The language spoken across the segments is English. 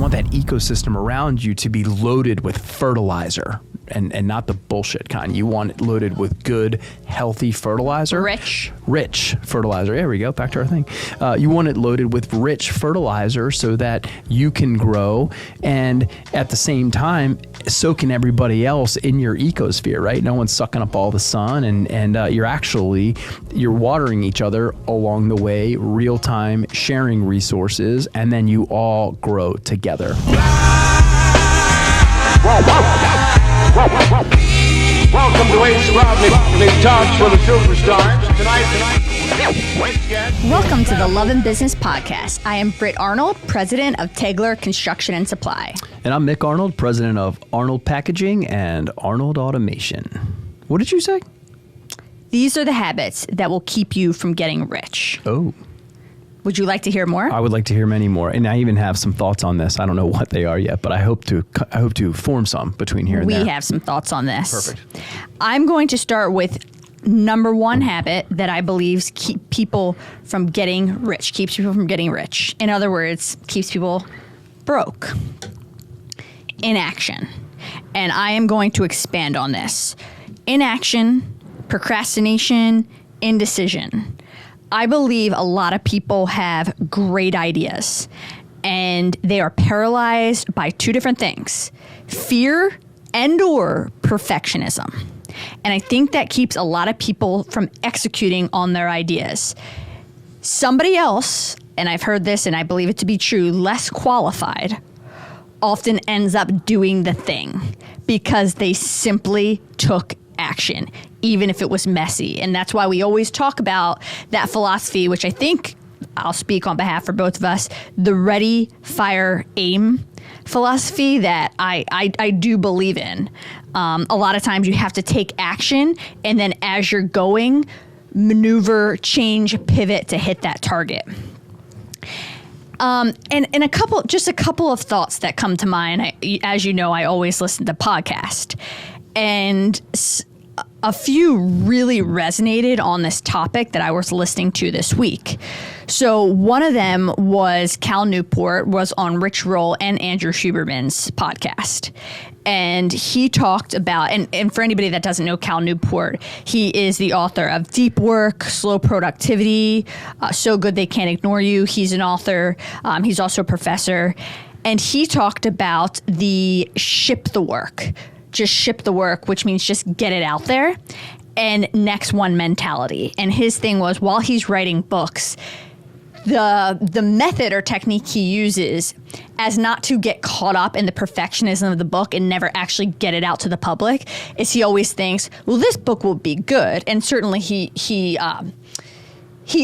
want that ecosystem around you to be loaded with fertilizer. And not the bullshit kind. You want it loaded with good, healthy fertilizer. Rich fertilizer. There we go. Back to our thing. You want it loaded with rich fertilizer so that you can grow, and at the same time, so can everybody else in your ecosphere, right? No one's sucking up all the sun, and you're watering each other along the way, real time, sharing resources, and then you all grow together. Welcome to Ace Rodney Talks for the Superstars. Tonight. Welcome to the Love and Business Podcast. I am Britt Arnold, president of Tegler Construction and Supply. And I'm Mick Arnold, president of Arnold Packaging and Arnold Automation. What did you say? These are the habits that will keep you from getting rich. Oh. Would you like to hear more? I would like to hear many more, and I even have some thoughts on this. I don't know what they are yet, but I hope to form some between here and there. We have some thoughts on this. Perfect. I'm going to start with number one habit that I believe keeps people from getting rich. In other words, keeps people broke. Inaction. And I am going to expand on this. Inaction, procrastination, indecision. I believe a lot of people have great ideas and they are paralyzed by two different things, fear and or perfectionism. And I think that keeps a lot of people from executing on their ideas. Somebody else, and I've heard this and I believe it to be true, less qualified, often ends up doing the thing because they simply took action, even if it was messy. And that's why we always talk about that philosophy, which I think I'll speak on behalf for both of us, the ready, fire, aim philosophy that I do believe in. A lot of times you have to take action, and then as you're going, maneuver, change, pivot to hit that target. And a couple of thoughts that come to mind. As you know, I always listen to podcasts. And a few really resonated on this topic that I was listening to this week. So one of them was Cal Newport was on Rich Roll and Andrew Huberman's podcast. And he talked about, and for anybody that doesn't know Cal Newport, he is the author of Deep Work, Slow Productivity, So Good They Can't Ignore You. He's an author. He's also a professor. And he talked about the ship the work. Just ship the work, which means just get it out there, and next one mentality. And his thing was, while he's writing books, the method or technique he uses as not to get caught up in the perfectionism of the book and never actually get it out to the public is he always thinks, well, this book will be good. And certainly he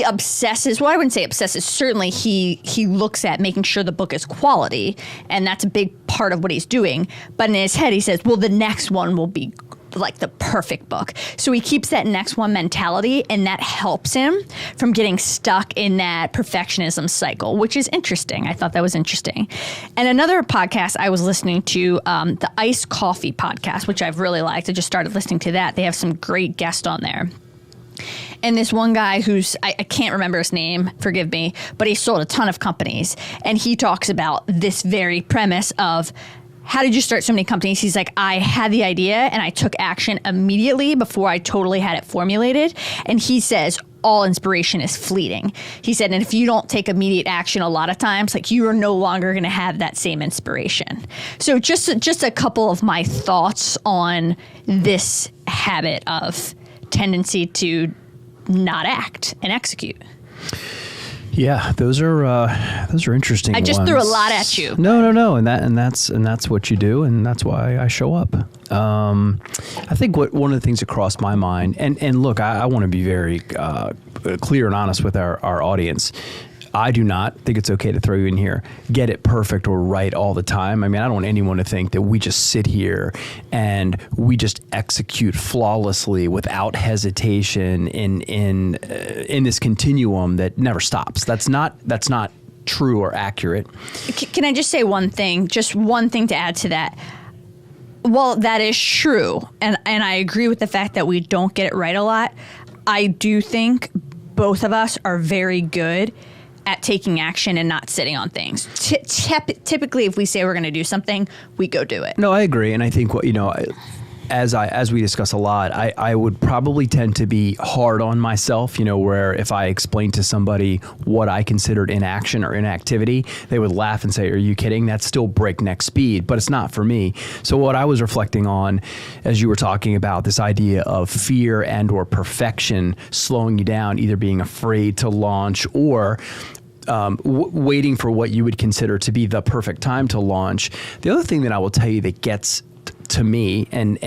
obsesses, well, I wouldn't say obsesses, certainly he looks at making sure the book is quality, and that's a big part of what he's doing. But in his head, he says, well, the next one will be like the perfect book. So he keeps that next one mentality, and that helps him from getting stuck in that perfectionism cycle, which is interesting. I thought that was interesting. And another podcast I was listening to, the Iced Coffee podcast, which I've really liked. I just started listening to that. They have some great guests on there. And this one guy who's, I can't remember his name, forgive me, but he sold a ton of companies. And he talks about this very premise of, how did you start so many companies? He's like, I had the idea and I took action immediately before I totally had it formulated. And he says, all inspiration is fleeting. He said, and if you don't take immediate action a lot of times, like you are no longer going to have that same inspiration. So just a couple of my thoughts on this habit of tendency to not act and execute. Yeah, those are interesting. I just threw a lot at you. No, and that's what you do, and that's why I show up. I think one of the things that crossed my mind, and look, I want to be very clear and honest with our audience. I do not think it's okay to throw you in here, get it perfect or right all the time. I mean, I don't want anyone to think that we just sit here and we just execute flawlessly without hesitation in this continuum that never stops. That's not true or accurate. Can I just say one thing? Just one thing to add to that. Well, that is true, and I agree with the fact that we don't get it right a lot. I do think both of us are very good at taking action and not sitting on things. Typically, if we say we're going to do something, we go do it. No, I agree. And I think as we discuss a lot, I would probably tend to be hard on myself, where if I explain to somebody what I considered inaction or inactivity, they would laugh and say, "Are you kidding? That's still breakneck speed," but it's not for me. So what I was reflecting on as you were talking about this idea of fear and or perfection slowing you down, either being afraid to launch or waiting for what you would consider to be the perfect time to launch. The other thing that I will tell you that gets to me, and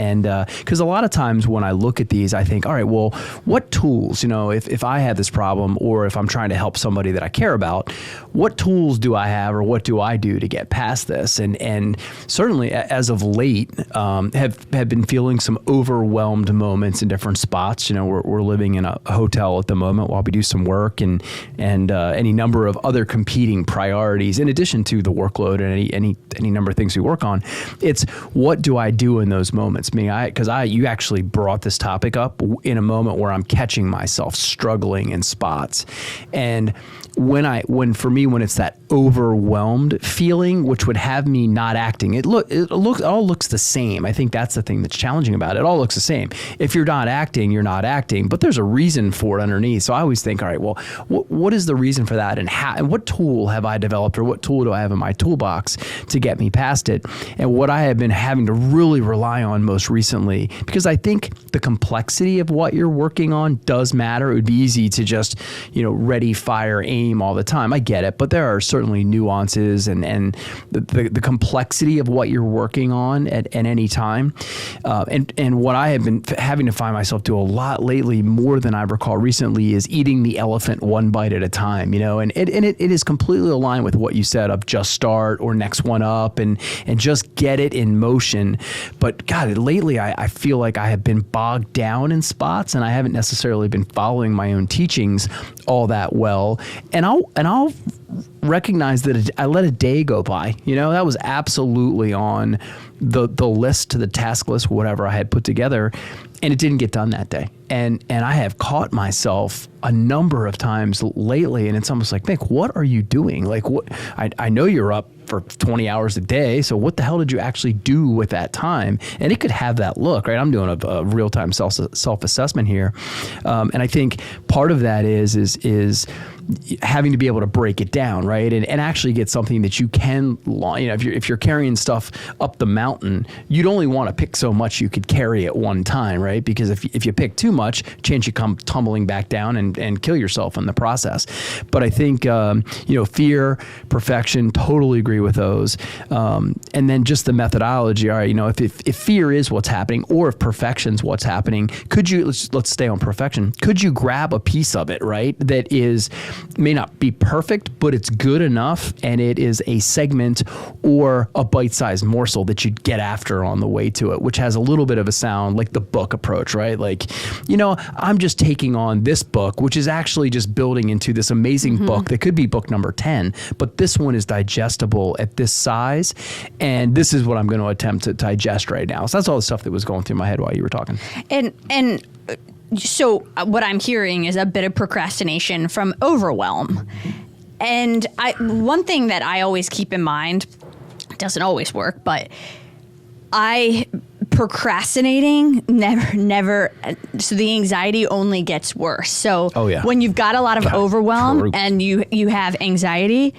because a lot of times when I look at these, I think, all right, well, what tools, if I have this problem, or if I'm trying to help somebody that I care about, what tools do I have, or what do I do to get past this? And certainly as of late, have been feeling some overwhelmed moments in different spots. We're living in a hotel at the moment while we do some work, and any number of other competing priorities in addition to the workload and any number of things we work on. It's what do I do in those moments? You actually brought this topic up in a moment where I'm catching myself struggling in spots. And when it's that overwhelmed feeling, which would have me not acting, it all looks the same. I think that's the thing that's challenging about it. It all looks the same. If you're not acting, you're not acting, but there's a reason for it underneath. So I always think, all right, well, what is the reason for that, and what tool have I developed, or what tool do I have in my toolbox to get me past it? And what I have been having to really rely on most recently, because I think the complexity of what you're working on does matter. It would be easy to just, ready, fire, aim all the time. I get it, but there are certainly nuances and the complexity of what you're working on at any time. And what I have been having to find myself do a lot lately, more than I recall recently, is eating the elephant one bite at a time, and it is completely aligned with what you said of just start or next one up and just get it in motion. But God, lately I feel like I have been bogged down in spots, and I haven't necessarily been following my own teachings all that well. And I'll recognize that I let a day go by. That was absolutely on the list, to the task list, whatever I had put together, and it didn't get done that day. And I have caught myself a number of times lately, and it's almost like, Mick, what are you doing? Like, what? I know you're up for 20 hours a day, so what the hell did you actually do with that time? And it could have that look, right? I'm doing a real-time self-assessment here, and I think part of that is having to be able to break it down, right? And actually get something that you can, if you're carrying stuff up the mountain, you'd only want to pick so much you could carry at one time, right? Because if you pick too much, chance you come tumbling back down and kill yourself in the process. But I think, fear, perfection, totally agree with those. And then just the methodology, all right, if fear is what's happening, or if perfection's what's happening, could you, let's stay on perfection, could you grab a piece of it, right? That may not be perfect, but it's good enough, and it is a segment or a bite-sized morsel that you'd get after on the way to it, which has a little bit of a sound like the book approach, right? Like, I'm just taking on this book, which is actually just building into this amazing book that could be book number 10, but this one is digestible at this size, and this is what I'm going to attempt to digest right now. So that's all the stuff that was going through my head while you were talking. And so what I'm hearing is a bit of procrastination from overwhelm. And one thing that I always keep in mind, it doesn't always work, but procrastinating never, so the anxiety only gets worse. So when you've got a lot of overwhelm and you have anxiety,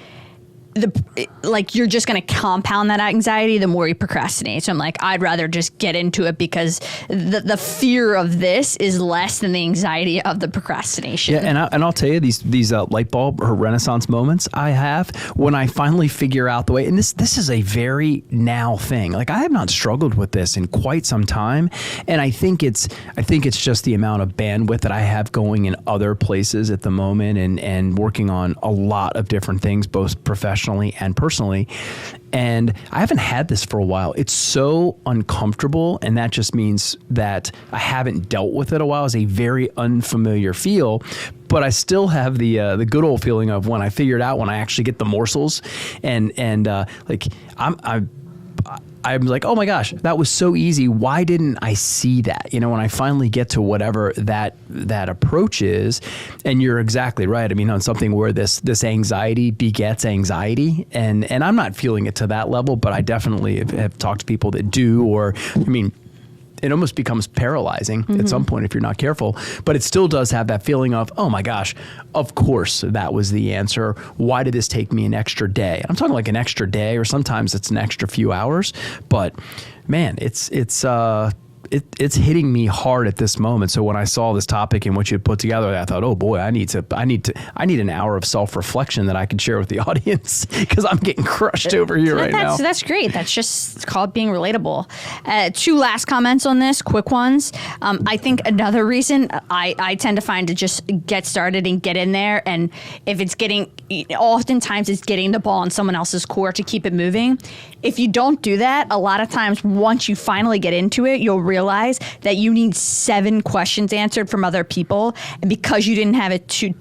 you're just going to compound that anxiety the more you procrastinate. So I'm like, I'd rather just get into it, because the fear of this is less than the anxiety of the procrastination. Yeah, and I'll tell you, these light bulb or renaissance moments I have when I finally figure out the way. And this is a very now thing. Like, I have not struggled with this in quite some time, and I think it's just the amount of bandwidth that I have going in other places at the moment, and working on a lot of different things, both professionally and personally. And I haven't had this for a while. It's so uncomfortable, and that just means that I haven't dealt with it a while. It's a very unfamiliar feel, but I still have the good old feeling of when I figure it out, when I actually get the morsels, and I'm like, oh my gosh, that was so easy. Why didn't I see that? When I finally get to whatever that approach is, and you're exactly right. I mean, on something where this anxiety begets anxiety, and I'm not feeling it to that level, but I definitely have talked to people that do, or, it almost becomes paralyzing at some point if you're not careful, but it still does have that feeling of, oh my gosh, of course that was the answer. Why did this take me an extra day? And I'm talking like an extra day, or sometimes it's an extra few hours, but man, it's hitting me hard at this moment. So when I saw this topic and what you had put together, I thought, oh boy, I need an hour of self-reflection that I can share with the audience, because I'm getting crushed over here right now. That's great. That's just called being relatable. 2 last comments on this, quick ones. I think another reason I tend to find to just get started and get in there, and if it's oftentimes it's getting the ball in someone else's court to keep it moving. If you don't do that, a lot of times once you finally get into it, you'll realize that you need 7 questions answered from other people, and because you didn't have it to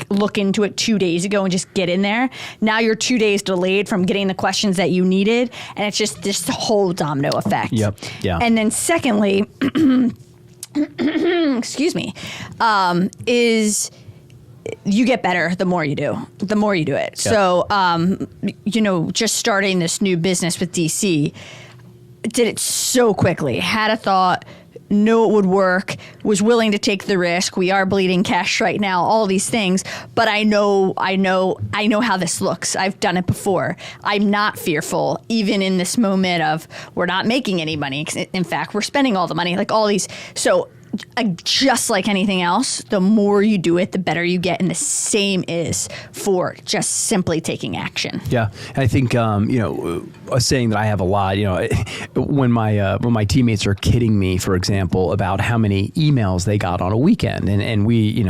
look into it 2 days ago and just get in there, now you're 2 days delayed from getting the questions that you needed, and it's just this whole domino effect. Yep. Yeah. And then secondly, excuse me, is you get better the more you do it. Yep. So, just starting this new business with DC, did it so quickly, had a thought, knew it would work, was willing to take the risk. We are bleeding cash right now, all these things, but I know how this looks. I've done it before. I'm not fearful, even in this moment of we're not making any money. In fact, we're spending all the money, like all these. So just like anything else, the more you do it, the better you get. And the same is for just simply taking action. Yeah. And I think, a saying that I have a lot, when my teammates are kidding me, for example, about how many emails they got on a weekend. And we,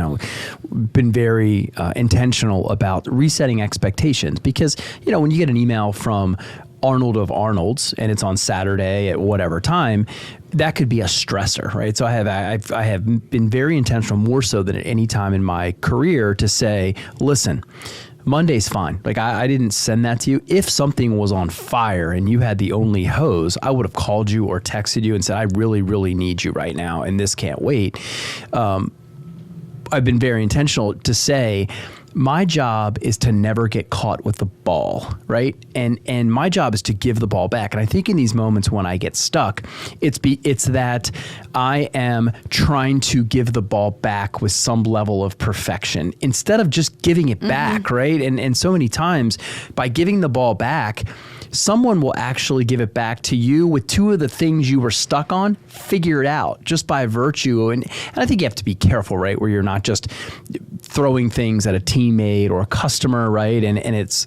been very intentional about resetting expectations, because, when you get an email from Arnold of Arnold's and it's on Saturday at whatever time, that could be a stressor, right? So I have been very intentional, more so than at any time in my career, to say, listen, Monday's fine. Like I didn't send that to you. If something was on fire and you had the only hose, I would have called you or texted you and said, I really, really need you right now, and this can't wait. I've been very intentional to say, my job is to never get caught with the ball, right? And my job is to give the ball back. And I think in these moments when I get stuck, it's that I am trying to give the ball back with some level of perfection instead of just giving it back, right? And so many times by giving the ball back, someone will actually give it back to you with 2 of the things you were stuck on, figure it out just by virtue. And I think you have to be careful, right? Where you're not just throwing things at a teammate or a customer, right? And it's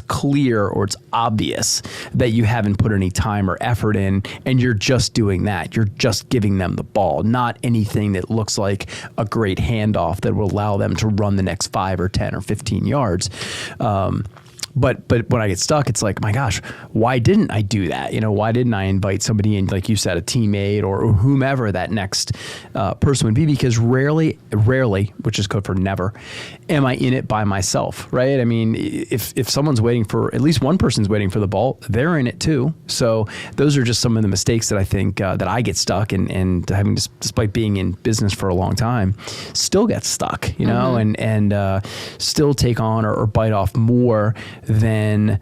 clear or it's obvious that you haven't put any time or effort in, and you're just doing that. You're just giving them the ball, not anything that looks like a great handoff that will allow them to run the next 5 or 10 or 15 yards. But when I get stuck, it's like, my gosh, why didn't I do that? Why didn't I invite somebody in, like you said, a teammate or whomever that next person would be? Because rarely, which is code for never, am I in it by myself, right? I mean, if someone's waiting for, at least one person's waiting for the ball, they're in it too. So those are just some of the mistakes that I think that I get stuck in, and having, despite being in business for a long time, still get stuck, and still take on or bite off more than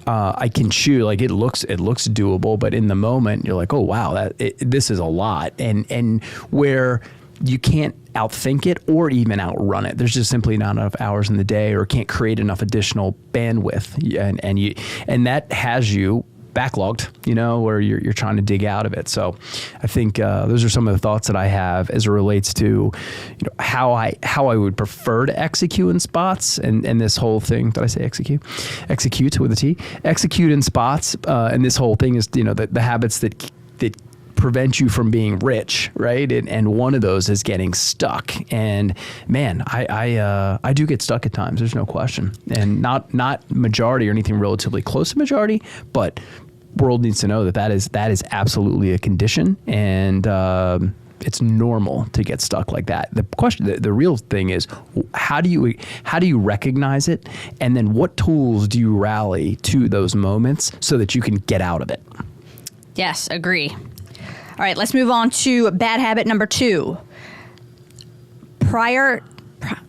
I can chew. Like it looks doable, but in the moment you're like, oh wow, this is a lot, and where you can't outthink it or even outrun it. There's just simply not enough hours in the day, or can't create enough additional bandwidth, and that has you backlogged, where you're trying to dig out of it. So I think those are some of the thoughts that I have as it relates to how I would prefer to execute in spots, and this whole thing. Did I say execute with a T? Execute in spots, and this whole thing is the habits that prevent you from being rich, right? And one of those is getting stuck. And man, I do get stuck at times. There's no question, and not majority or anything relatively close to majority, but world needs to know that is absolutely a condition. And it's normal to get stuck like that. The question, the real thing is, how do you recognize it, and then what tools do you rally to those moments so that you can get out of it? Yes, agree. All right, let's move on to bad habit number 2.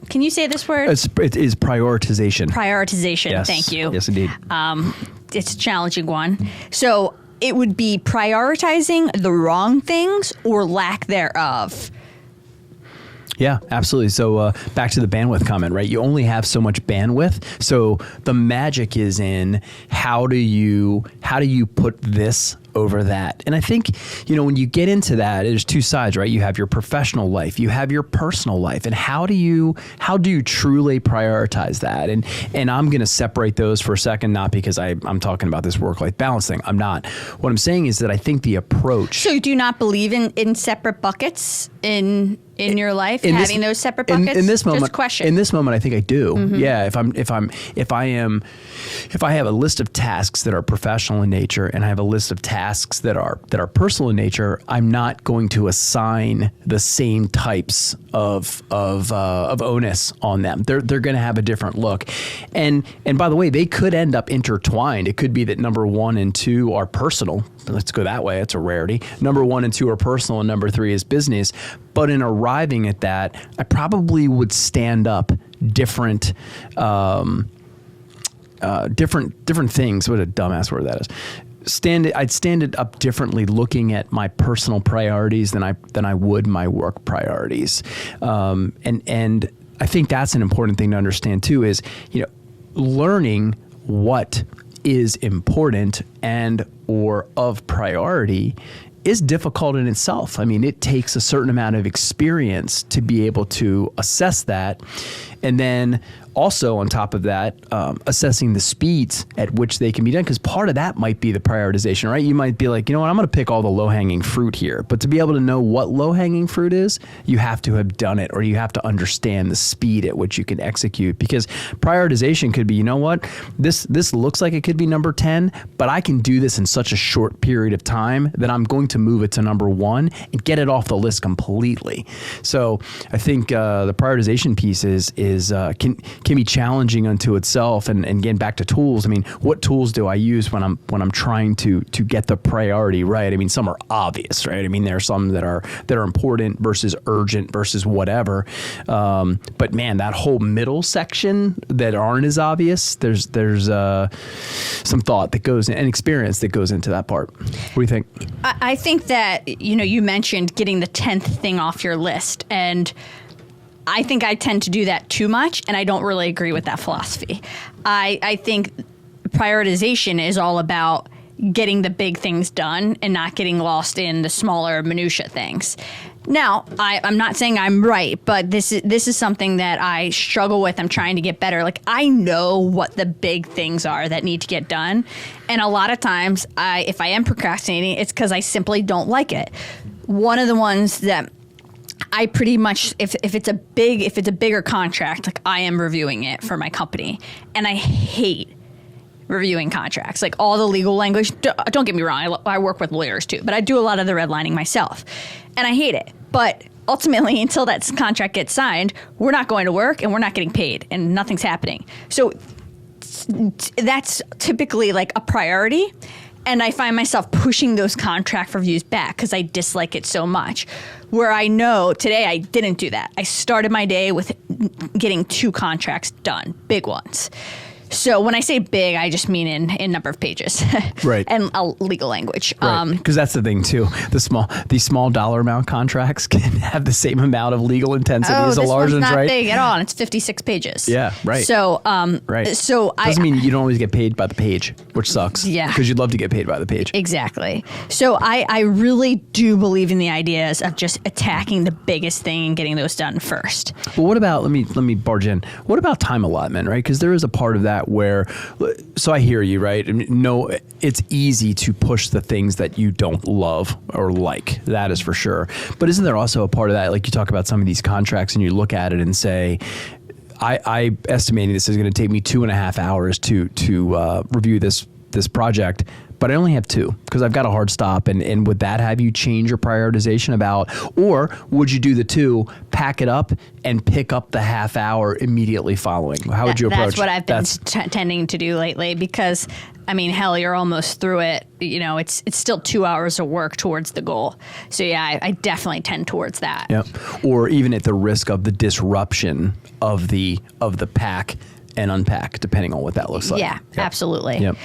Can you say this word? It is prioritization. Prioritization. Yes. Thank you. Yes, indeed. It's a challenging one. So it would be prioritizing the wrong things or lack thereof. Yeah, absolutely. So back to the bandwidth comment, right? You only have so much bandwidth. So the magic is in how do you put this over that? And I think, when you get into that, there's two sides, right? You have your professional life, you have your personal life, and how do you truly prioritize that? And I'm going to separate those for a second, not because I'm talking about this work-life balance thing. I'm not. What I'm saying is that I think the approach. So you do not believe in separate buckets in your life, having those separate buckets? In this moment, just a question. In this moment, I think I do. Mm-hmm. Yeah. If I have a list of tasks that are professional in nature, and I have a list of tasks that are personal in nature, I'm not going to assign the same types of onus on them. They're going to have a different look, and by the way, they could end up intertwined. It could be that number 1 and 2 are personal. Let's go that way. It's a rarity. Number 1 and 2 are personal, and number 3 is business. But in arriving at that, I probably would stand up different things. What a dumbass word that is. I'd stand it up differently, looking at my personal priorities than I would my work priorities. And I think that's an important thing to understand too. Is learning what is important and or of priority is difficult in itself. I mean, it takes a certain amount of experience to be able to assess that. And then also on top of that, assessing the speeds at which they can be done, because part of that might be the prioritization, right? You might be like, I'm going to pick all the low-hanging fruit here. But to be able to know what low-hanging fruit is, you have to have done it, or you have to understand the speed at which you can execute. Because prioritization could be, this looks like it could be number 10, but I can do this in such a short period of time that I'm going to move it to number 1 and get it off the list completely. So I think the prioritization piece can be challenging unto itself. And getting back to tools, I mean, what tools do I use when I'm trying to get the priority right? I mean, some are obvious, right? I mean, there are some that are important versus urgent versus whatever. But man, that whole middle section that aren't as obvious, there's some thought that goes in, and experience that goes into that part. What do you think? I think that, you mentioned getting the 10th thing off your list, and I think I tend to do that too much, and I don't really agree with that philosophy. I think prioritization is all about getting the big things done and not getting lost in the smaller minutia things. Now, I'm not saying I'm right, but this is something that I struggle with. I'm trying to get better. Like, I know what the big things are that need to get done, and a lot of times, if I am procrastinating, it's because I simply don't like it. One of the ones that I pretty much, if it's a bigger contract, like, I am reviewing it for my company, and I hate reviewing contracts, like all the legal language. Don't get me wrong, I work with lawyers too, but I do a lot of the redlining myself, and I hate it. But ultimately, until that contract gets signed, we're not going to work and we're not getting paid, and nothing's happening. So that's typically like a priority. And I find myself pushing those contract reviews back because I dislike it so much. Where I know today I didn't do that. I started my day with getting 2 contracts done, big ones. So when I say big, I just mean in number of pages, right? And legal language. Right. Because that's the thing too. These small dollar amount contracts can have the same amount of legal intensity as a large one's, not right? Big at all, and it's 56 pages. Yeah, right. So, right. So doesn't mean you don't always get paid by the page, which sucks. Yeah. Because you'd love to get paid by the page. Exactly. So I really do believe in the ideas of just attacking the biggest thing and getting those done first. Well, what about, let me barge in. What about time allotment, right? Because there is a part of that where, so I hear you, right? No, it's easy to push the things that you don't love or like. That is for sure. But isn't there also a part of that, like you talk about some of these contracts and you look at it and say, I estimating this is going to take me 2.5 hours to review this this project, but I only have 2 because I've got a hard stop. And would that have you change your prioritization about, or would you do the 2, pack it up, and pick up the half hour immediately following? How would you approach? That's what I've been tending to do lately because, I mean, hell, you're almost through it. You know, it's still 2 hours of work towards the goal. So yeah, I definitely tend towards that. Yep. Or even at the risk of the disruption of the pack and unpack, depending on what that looks like. Yeah, yep. Absolutely. Yep.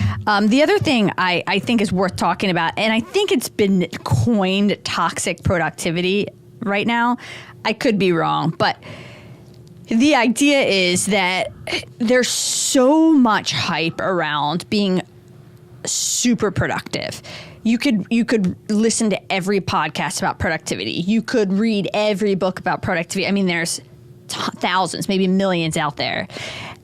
The other thing I think is worth talking about, and I think it's been coined toxic productivity right now. I could be wrong, but the idea is that there's so much hype around being super productive. You could listen to every podcast about productivity. You could read every book about productivity. I mean, there's thousands, maybe millions out there.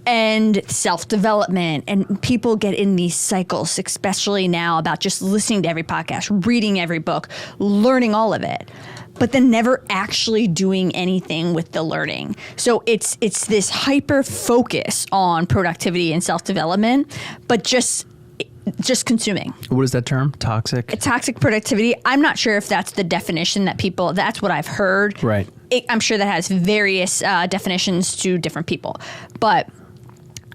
And self-development, and people get in these cycles, especially now, about just listening to every podcast, reading every book, learning all of it, but then never actually doing anything with the learning. So it's this hyper focus on productivity and self-development, but just consuming. What is that term? Toxic? Toxic productivity. I'm not sure if that's the definition that that's what I've heard. Right. I'm sure that has various definitions to different people, but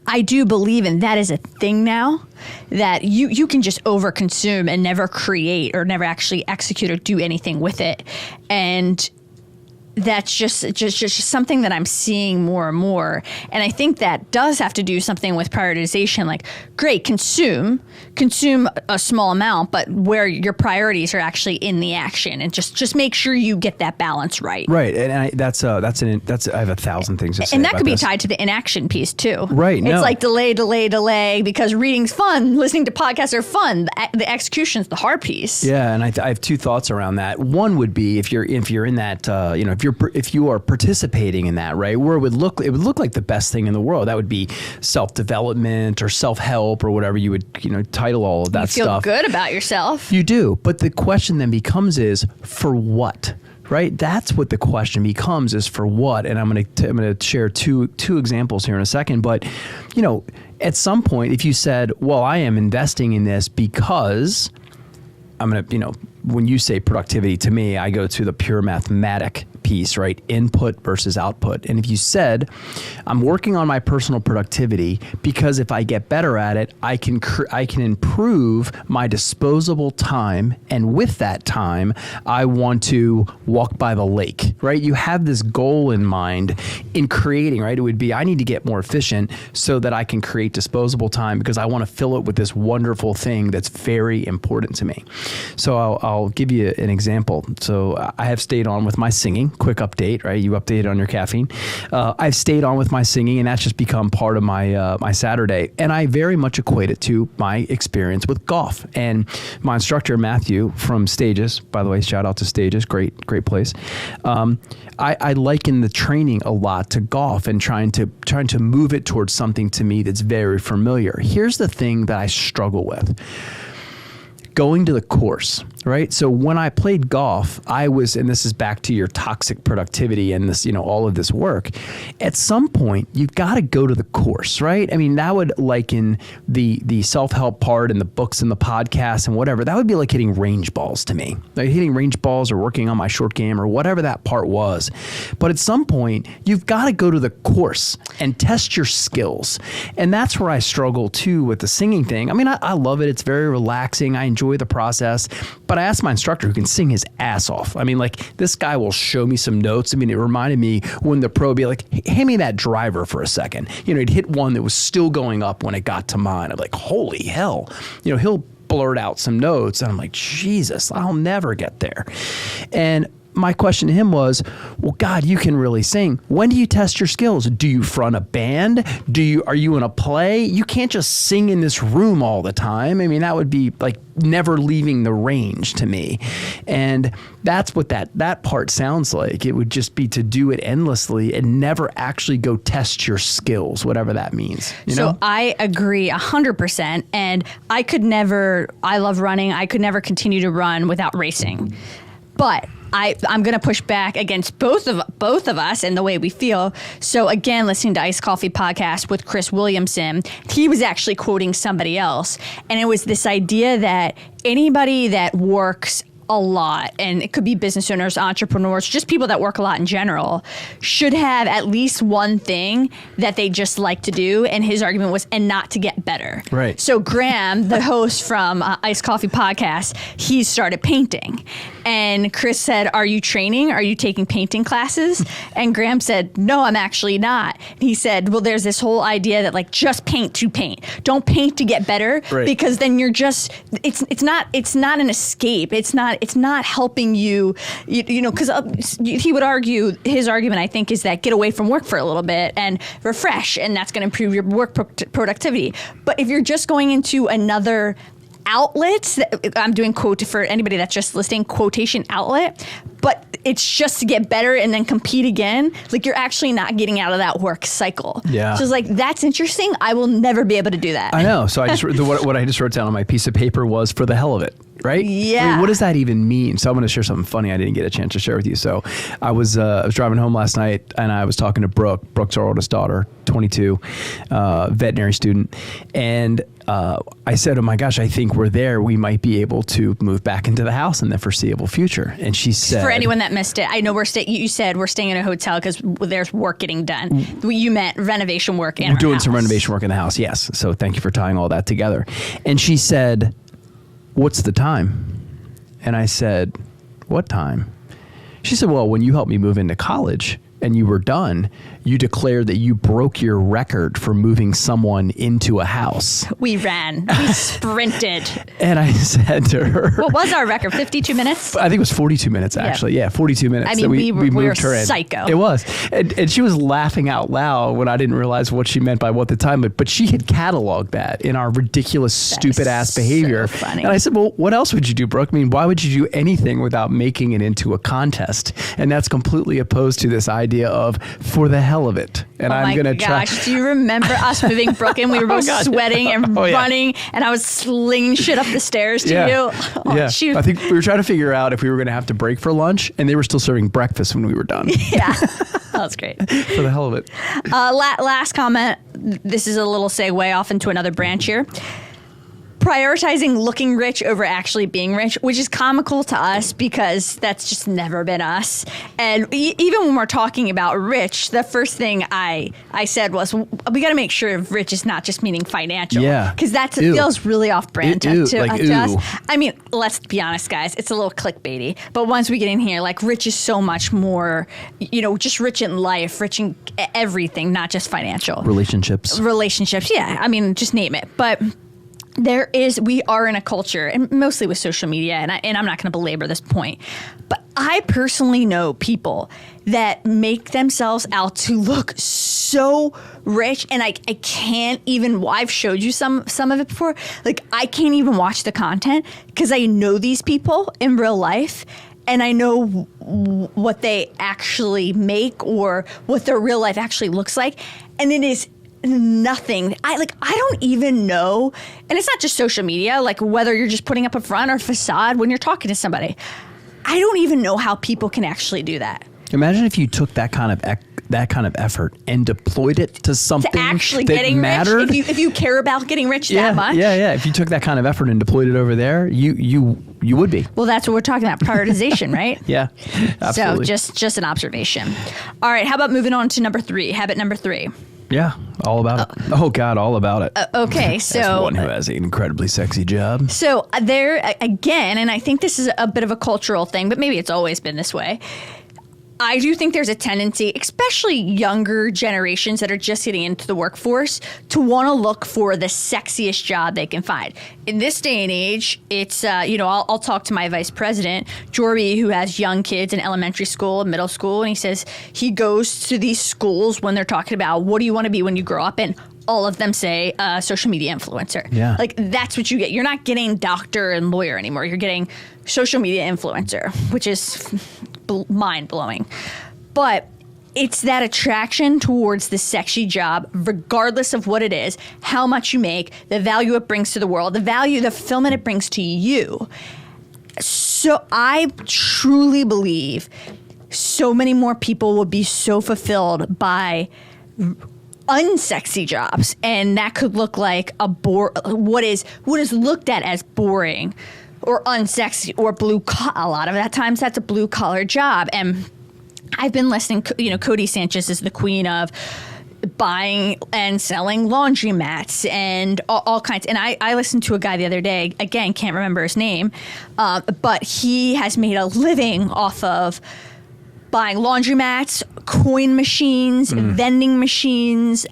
I do believe in that is a thing now, that you can just overconsume and never create or never actually execute or do anything with it. And that's just something that I'm seeing more and more. And I think that does have to do something with prioritization. Like, great, consume a small amount, but where your priorities are actually in the action, and just make sure you get that balance right. Right. And I have 1,000 things to say. And that could be this. tied to the inaction piece too. Right. It's like delay, because reading's fun, listening to podcasts are fun. The execution's the hard piece. Yeah. And I have 2 thoughts around that. One would be if you're in that, if you are participating in that, right, where it would look like the best thing in the world. That would be self-development or self-help or whatever you would, title all of that stuff. You feel good about yourself. You do. But the question then becomes is, for what? Right? That's what the question becomes, is for what? And I'm going to share two examples here in a second. But, at some point, if you said, well, I am investing in this because I'm going to, when you say productivity, to me, I go to the pure mathematic piece, right? Input versus output. And if you said, I'm working on my personal productivity because if I get better at it, I can improve my disposable time. And with that time, I want to walk by the lake, right? You have this goal in mind in creating, right? It would be, I need to get more efficient so that I can create disposable time because I want to fill it with this wonderful thing that's very important to me. So I'll give you an example. So I have stayed on with my singing. Quick update, right? You updated on your caffeine. I've stayed on with my singing, and that's just become part of my my Saturday. And I very much equate it to my experience with golf. And my instructor, Matthew from Stages, by the way, shout out to Stages, great place. I liken the training a lot to golf and trying to move it towards something to me that's very familiar. Here's the thing that I struggle with. Going to the course, right? So when I played golf, and this is back to your toxic productivity and this, all of this work. At some point, you've got to go to the course, right? I mean, that would liken the self-help part and the books and the podcasts and whatever. That would be like hitting range balls to me. Like hitting range balls or working on my short game or whatever that part was. But at some point, you've got to go to the course and test your skills. And that's where I struggle too with the singing thing. I mean, I love it. It's very relaxing. I enjoy the process. But I asked my instructor, who can sing his ass off. I mean, like, this guy will show me some notes. I mean, it reminded me when the pro would be like, hey, hand me that driver for a second. He'd hit one that was still going up when it got to mine. I'm like, holy hell. He'll blurt out some notes. And I'm like, Jesus, I'll never get there. And my question to him was, well, God, you can really sing. When do you test your skills? Do you front a band? Are you in a play? You can't just sing in this room all the time. I mean, that would be like never leaving the range to me. And that's what that part sounds like. It would just be to do it endlessly and never actually go test your skills, whatever that means. So I agree 100%. And I love running. I could never continue to run without racing. But I'm going to push back against both of us and the way we feel. So again, listening to Iced Coffee Podcast with Chris Williamson, he was actually quoting somebody else. And it was this idea that anybody that works a lot, and it could be business owners, entrepreneurs, just people that work a lot in general, should have at least one thing that they just like to do. And his argument was, and not to get better. Right. So Graham, the host from Iced Coffee Podcast, he started painting. And Chris said, are you training? Are you taking painting classes? And Graham said, no, I'm actually not. And he said, well, there's this whole idea that like just paint to paint. Don't paint to get better, right, because then you're just, it's not an escape. It's not helping you, you know, because he would argue, his argument, I think, is that get away from work for a little bit and refresh, and that's going to improve your work productivity. But if you're just going into another outlets, I'm doing quote for anybody that's just listening, quotation outlet, but it's just to get better and then compete again. Like, you're actually not getting out of that work cycle. Yeah. So it's like, that's interesting. I will never be able to do that. I know. So I just what I just wrote down on my piece of paper was for the hell of it. Right? Yeah. I mean, what does that even mean? So I'm going to share something funny I didn't get a chance to share with you. So I was driving home last night, and I was talking to Brooke. Brooke's our oldest daughter, 22, veterinary student. And I said, oh my gosh, I think we're there. We might be able to move back into the house in the foreseeable future. And she said, for anyone that missed it, I know you said we're staying in a hotel because there's work getting done. You meant renovation work in our house. We're doing some renovation work in the house, yes. So thank you for tying all that together. And she said, what's the time? And I said, what time? She said, well, when you helped me move into college and you were done, you declared that you broke your record for moving someone into a house. We ran. We sprinted. And I said to her, what was our record? 52 minutes? I think it was 42 minutes, actually. Yeah, 42 minutes. I mean, we moved her in. Psycho. It was. And she was laughing out loud when I didn't realize what she meant by what the time, but she had cataloged that in our ridiculous, stupid-ass behavior. So funny. And I said, well, what else would you do, Brooke? I mean, why would you do anything without making it into a contest? And that's completely opposed to this idea of for the hell of it. And I'm going to try. Do you remember us moving Brooke in? We were both sweating and running, and I was slinging shit up the stairs to you. Oh, yeah. Shoot. I think we were trying to figure out if we were going to have to break for lunch, and they were still serving breakfast when we were done. Yeah. That was great. For the hell of it. Last comment. This is a little segue off into another branch here. Prioritizing looking rich over actually being rich, which is comical to us because that's just never been us. And even when we're talking about rich, the first thing I said was, we got to make sure rich is not just meaning financial. Yeah. Because that feels really off-brand to us. I mean, let's be honest, guys. It's a little clickbaity. But once we get in here, like, rich is so much more, just rich in life, rich in everything, not just financial. Relationships, yeah. I mean, just name it. But we are in a culture, and mostly with social media, and I'm not going to belabor this point, but I personally know people that make themselves out to look so rich, and I can't even, I've showed you some of it before, like, I can't even watch the content because I know these people in real life, and I know what they actually make or what their real life actually looks like, and it is nothing. I don't even know, and it's not just social media, like whether you're just putting up a front or facade when you're talking to somebody. I don't even know how people can actually do that. Imagine if you took that kind of effort and deployed it to something to actually that getting mattered. Rich. If you care about getting rich that much. Yeah. If you took that kind of effort and deployed it over there, you would be. Well, that's what we're talking about, prioritization, right? Yeah, absolutely. So just an observation. All right, how about moving on to habit number 3? Yeah, all about it. Oh, God, all about it. Okay, so... As one who has an incredibly sexy job. So there, again, and I think this is a bit of a cultural thing, but maybe it's always been this way. I do think there's a tendency, especially younger generations that are just getting into the workforce, to want to look for the sexiest job they can find. In this day and age, it's, I'll talk to my vice president, Jorby, who has young kids in elementary school and middle school, and he says he goes to these schools when they're talking about what do you want to be when you grow up, and all of them say social media influencer. Yeah. Like, that's what you get. You're not getting doctor and lawyer anymore. You're getting social media influencer, which is mind-blowing. But it's that attraction towards the sexy job, regardless of what it is, how much you make, the value it brings to the world, the fulfillment it brings to you. So I truly believe so many more people will be so fulfilled by unsexy jobs, and that could look like what is looked at as boring or unsexy or blue collar. A lot of that times that's a blue collar job. And I've been listening, Cody Sanchez is the queen of buying and selling laundromats and all kinds. And I listened to a guy the other day, again, can't remember his name, but he has made a living off of buying laundromats, coin machines, vending machines,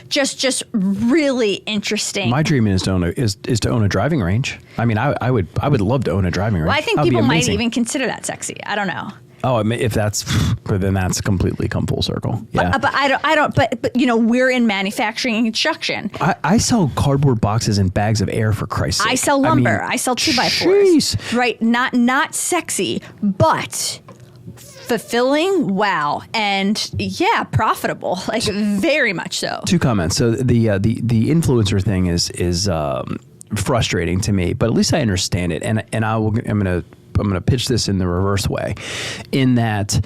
just really interesting. My dream is to own a driving range. I mean, I would love to own a driving range. Well, I think people might even consider that sexy. I don't know. Oh, if that's, then that's completely come full circle. Yeah. But I don't. But we're in manufacturing and construction. I sell cardboard boxes and bags of air, for Christ's sake. I sell lumber. I sell 2x4s. Right. Not sexy, but fulfilling, wow, and profitable, like very much so. 2 comments. So the influencer thing is frustrating to me, but at least I understand it, and I'm gonna pitch this in the reverse way, in that.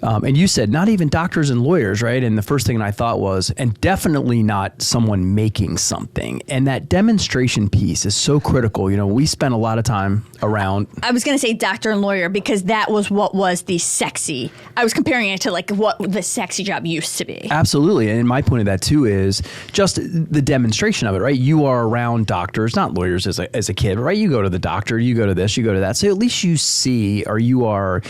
And you said not even doctors and lawyers, right? And the first thing I thought was, and definitely not someone making something. And that demonstration piece is so critical. We spent a lot of time around. I was going to say doctor and lawyer because that was what was the sexy. I was comparing it to like what the sexy job used to be. Absolutely. And my point of that too is just the demonstration of it, right? You are around doctors, not lawyers as a kid, right? You go to the doctor, you go to this, you go to that. So at least you see, or you are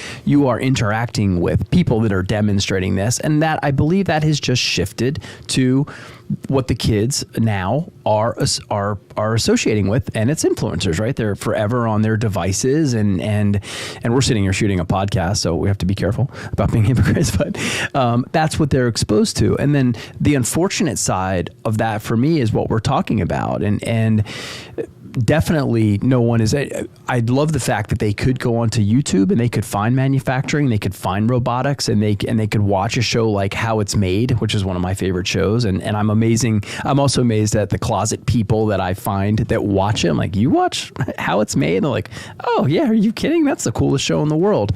interacting with people that are demonstrating this, and that I believe that has just shifted to what the kids now are associating with, and it's influencers, right? They're forever on their devices, and we're sitting here shooting a podcast, so we have to be careful about being hypocrites, but that's what they're exposed to. And then the unfortunate side of that for me is what we're talking about, and definitely no one is. I love the fact that they could go onto YouTube and they could find manufacturing, they could find robotics, and they could watch a show like How It's Made, which is one of my favorite shows. And I'm also amazed at the closet people that I find that watch it. I'm like, you watch How It's Made? And they're like, oh yeah, are you kidding? That's the coolest show in the world.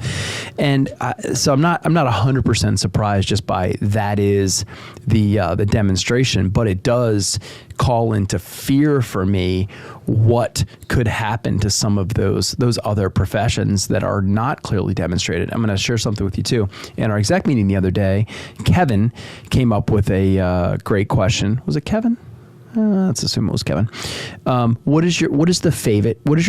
And so I'm not 100% surprised just by that is the demonstration, but it does call into fear for me what could happen to some of those other professions that are not clearly demonstrated. I'm going to share something with you too. In our exec meeting the other day, Kevin came up with a great question. Was it Kevin? Let's assume it was Kevin. What is your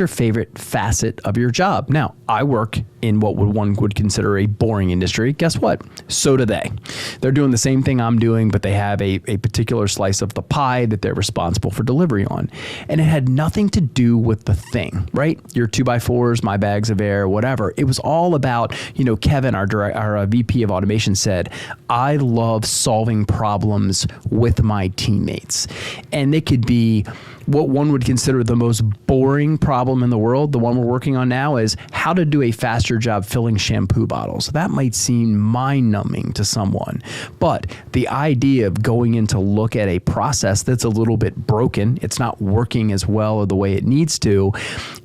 favorite facet of your job? Now, I work in what one would consider a boring industry. Guess what? So do they. They're doing the same thing I'm doing, but they have a particular slice of the pie that they're responsible for delivery on. And it had nothing to do with the thing, right? Your 2x4s, my bags of air, whatever. It was all about, Kevin, our VP of automation said, I love solving problems with my teammates. And they could be what one would consider the most boring problem in the world. The one we're working on now is how to do a faster job filling shampoo bottles. That might seem mind-numbing to someone, but the idea of going in to look at a process that's a little bit broken, it's not working as well or the way it needs to,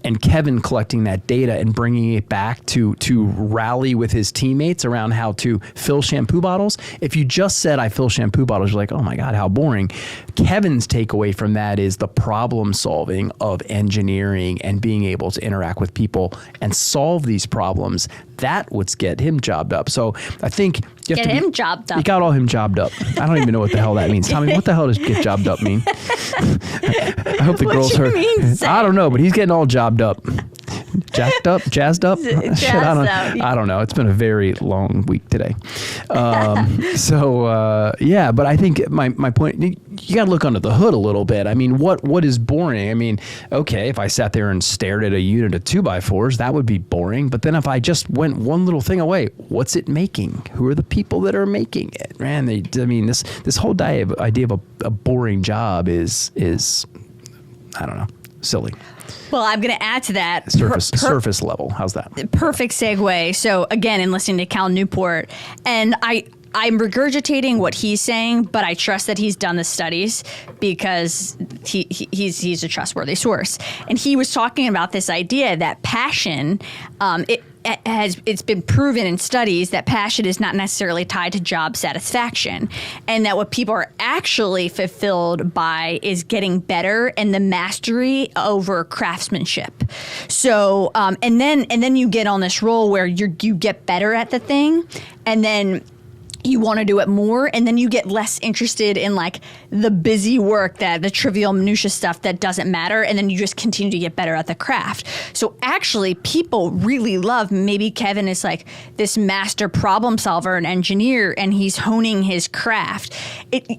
and Kevin collecting that data and bringing it back to rally with his teammates around how to fill shampoo bottles. If you just said, I fill shampoo bottles, you're like, oh my God, how boring. Kevin's takeaway from that is the problem solving of engineering and being able to interact with people and solve these problems. That would get him jobbed up. So I think you have him jobbed up. You got all him jobbed up. I don't even know what the hell that means. Tommy, what the hell does get jobbed up mean? I hope the girls heard. I don't know, but he's getting all jobbed up. Jacked up, jazzed up. I don't know. It's been a very long week today. But I think my point, you got to look under the hood a little bit. I mean, what is boring? I mean, okay, if I sat there and stared at a unit of 2x4s, that would be boring. But then if I just went one little thing away, what's it making? Who are the people that are making it? Man, this whole idea of a boring job is I don't know, silly. Well, I'm going to add to that. Surface level. How's that? Perfect segue. So again, in listening to Cal Newport, and I'm regurgitating what he's saying, but I trust that he's done the studies because he's a trustworthy source. And he was talking about this idea that passion, it's been proven in studies that passion is not necessarily tied to job satisfaction, and that what people are actually fulfilled by is getting better and the mastery over craftsmanship. So, and then you get on this roll where you get better at the thing, and then you want to do it more, and then you get less interested in like the busy work, that the trivial minutia stuff that doesn't matter, and then you just continue to get better at the craft. So actually people really love, maybe Kevin is like this master problem solver and engineer, and he's honing his craft.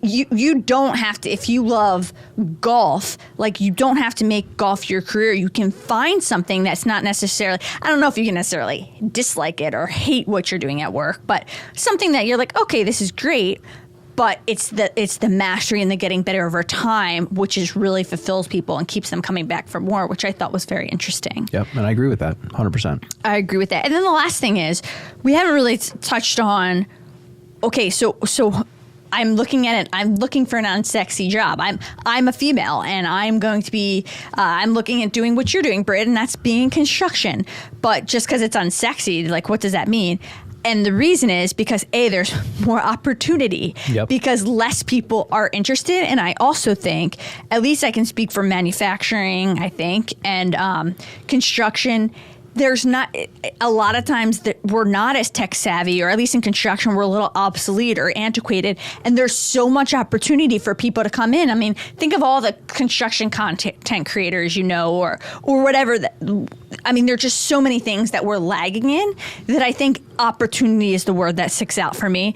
You don't have to, if you love golf, like you don't have to make golf your career. You can find something that's not necessarily, I don't know if you can necessarily dislike it or hate what you're doing at work, but something that you're like, okay, this is great, but it's the mastery and the getting better over time, which is really fulfills people and keeps them coming back for more, which I thought was very interesting. Yep, and I agree with that, 100%. I agree with that. And then the last thing is, we haven't really touched on, okay, so I'm looking at it. I'm looking for an unsexy job. I'm a female, and I'm going to be. I'm looking at doing what you're doing, Britt, and that's being in construction. But just because it's unsexy, like, what does that mean? And the reason is because there's more opportunity. Yep. Because less people are interested. And I also think, at least I can speak for manufacturing, I think, and construction. There's not a lot of times that we're not as tech savvy, or at least in construction, we're a little obsolete or antiquated. And there's so much opportunity for people to come in. I mean, think of all the construction content creators, or whatever. I mean, there are just so many things that we're lagging in that I think opportunity is the word that sticks out for me.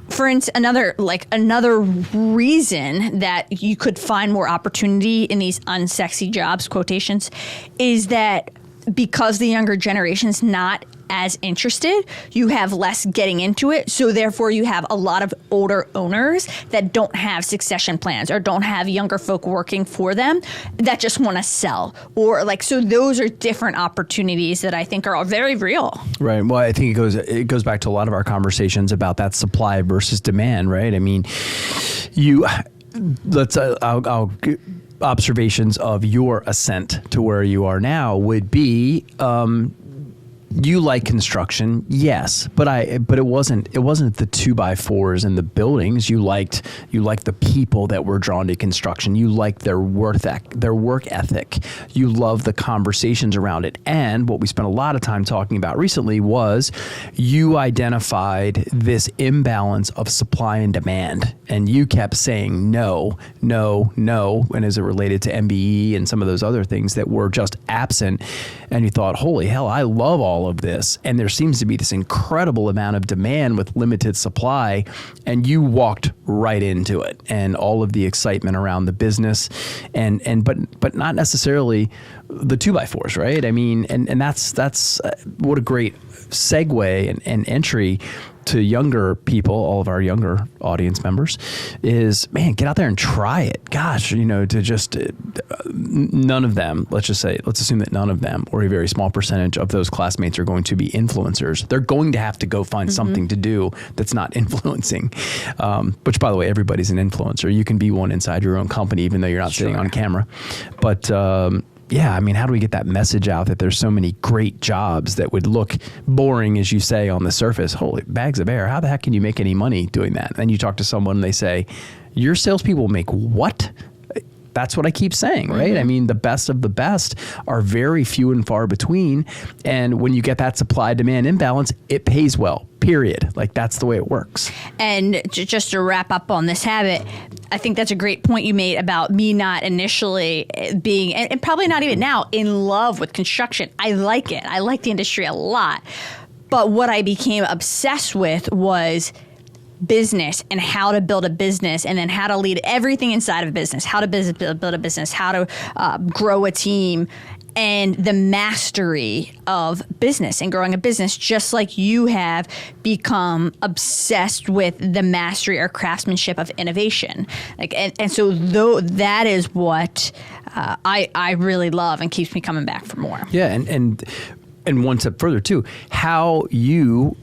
For instance, another reason that you could find more opportunity in these unsexy jobs, quotations, is that because the younger generation's not as interested, you have less getting into it. So therefore you have a lot of older owners that don't have succession plans or don't have younger folk working for them that just want to sell, so those are different opportunities that I think are very real. Right. Well, I think it goes back to a lot of our conversations about that supply versus demand, right? I mean, I'll observations of your ascent to where you are now would be, you like construction, yes, but it wasn't the 2x4s and the buildings. You liked the people that were drawn to construction. You liked their work ethic. You love the conversations around it. And what we spent a lot of time talking about recently was you identified this imbalance of supply and demand, and you kept saying no, and as it related to MBE and some of those other things that were just absent, and you thought, holy hell, I love all of this, and there seems to be this incredible amount of demand with limited supply, and you walked right into it, and all of the excitement around the business, but not necessarily the 2x4s, right? I mean, and that's what a great segue and entry to younger people, all of our younger audience members, is, man, get out there and try it. Gosh, to just none of them, let's assume that none of them, or a very small percentage of those classmates, are going to be influencers. They're going to have to go find something to do that's not influencing, which, by the way, everybody's an influencer. You can be one inside your own company, even though you're not sitting on camera. But yeah, I mean, how do we get that message out that there's so many great jobs that would look boring, as you say, on the surface? Holy bags of air. How the heck can you make any money doing that? And then you talk to someone and they say, your salespeople make what? That's what I keep saying, right? Mm-hmm. I mean, the best of the best are very few and far between. And when you get that supply-demand imbalance, it pays well, period. Like, that's the way it works. And just to wrap up on this habit, I think that's a great point you made about me not initially being, and probably not even now, in love with construction. I like it. I like the industry a lot. But what I became obsessed with was business and how to build a business, and then how to lead everything inside of a business, how to build a business, how to grow a team, and the mastery of business and growing a business, just like you have become obsessed with the mastery or craftsmanship of innovation. And so that is what I really love and keeps me coming back for more. Yeah, and one step further too, how you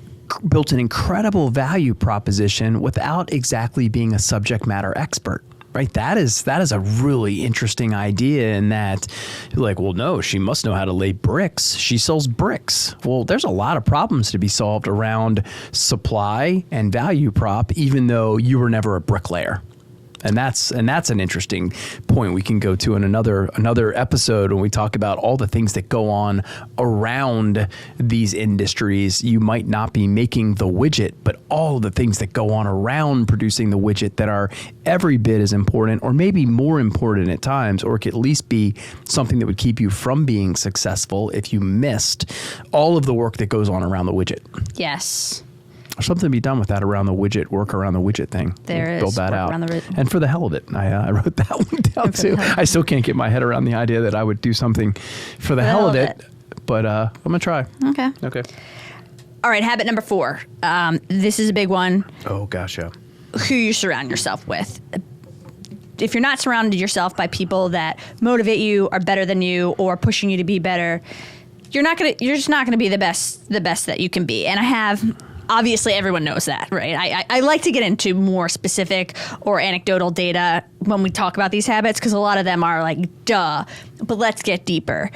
built an incredible value proposition without exactly being a subject matter expert. Right, that is a really interesting idea in that, like, well, no, she must know how to lay bricks. She sells bricks. Well, there's a lot of problems to be solved around supply and value prop, even though you were never a bricklayer. And that's an interesting point we can go to in another episode when we talk about all the things that go on around these industries. You might not be making the widget, but all the things that go on around producing the widget that are every bit as important, or maybe more important at times, or could at least be something that would keep you from being successful if you missed all of the work that goes on around the widget. Yes. There's something to be done with that around the widget, work around the widget thing. There is. Build that out. And for the hell of it, I wrote that one down too. I still can't get my head around the idea that I would do something for the hell of it, but I'm going to try. Okay. All right, habit number 4. This is a big one. Oh, gosh, yeah. Who you surround yourself with. If you're not surrounded yourself by people that motivate you, are better than you, or pushing you to be better, you're just not gonna be the best that you can be. And obviously, everyone knows that, right? I like to get into more specific or anecdotal data when we talk about these habits, because a lot of them are like, duh, but let's get deeper.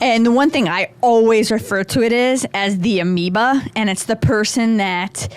And the one thing I always refer to it as the amoeba, and it's the person that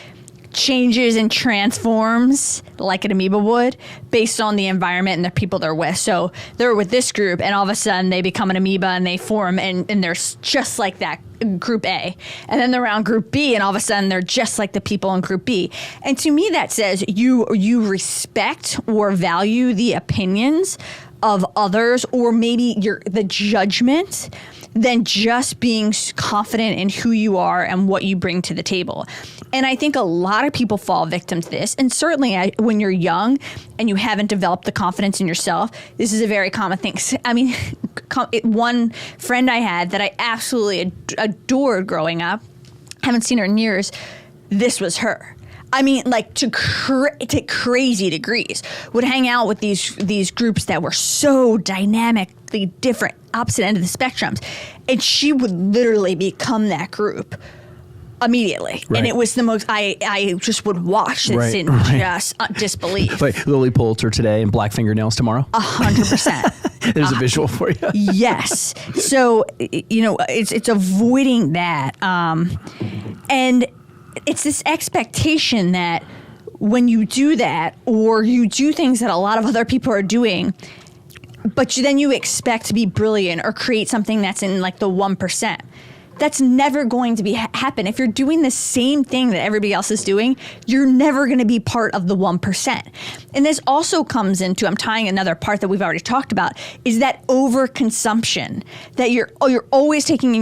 changes and transforms like an amoeba would based on the environment and the people they're with. So they're with this group, and all of a sudden they become an amoeba and they form, and they're just like that group A. And then they're around group B, and all of a sudden they're just like the people in group B. And to me, that says you respect or value the opinions of others, or maybe the judgment, than just being confident in who you are and what you bring to the table. And I think a lot of people fall victim to this. And certainly when you're young and you haven't developed the confidence in yourself, this is a very common thing. I mean, one friend I had that I absolutely adored growing up, haven't seen her in years, this was her. I mean, like to crazy degrees. Would hang out with these groups that were so dynamically different, opposite end of the spectrums, and she would literally become that group immediately. Right. And it was the most. I just would watch this in just disbelief. Like Lily Pulitzer today and black fingernails tomorrow. 100%. There's a visual for you. Yes. So it's avoiding that, and it's this expectation that when you do that, or you do things that a lot of other people are doing, but then you expect to be brilliant or create something that's in like the 1%. That's never going to happen. If you're doing the same thing that everybody else is doing, you're never going to be part of the 1%. And this also comes into, I'm tying another part that we've already talked about, is that overconsumption that you're always taking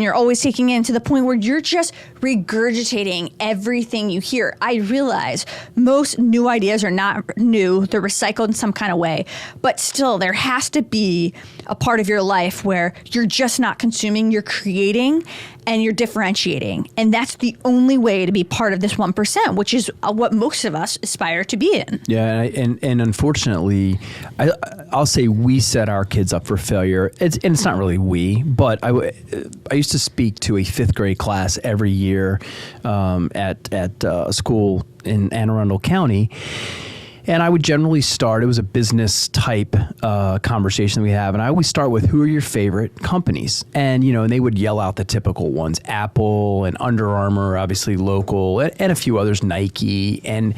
in to the point where you're just regurgitating everything you hear. I realize most new ideas are not new. They're recycled in some kind of way. But still, there has to be a part of your life where you're just not consuming, you're creating, and you're differentiating. And that's the only way to be part of this 1%, which is what most of us aspire to be in. Yeah, and unfortunately, I'll say we set our kids up for failure. It's not really we, but I used to speak to a 5th grade class every year at a school in Anne Arundel County. And I would generally start, it was a business type conversation we have. And I always start with, who are your favorite companies? And, and they would yell out the typical ones, Apple and Under Armour, obviously local, and a few others, Nike. And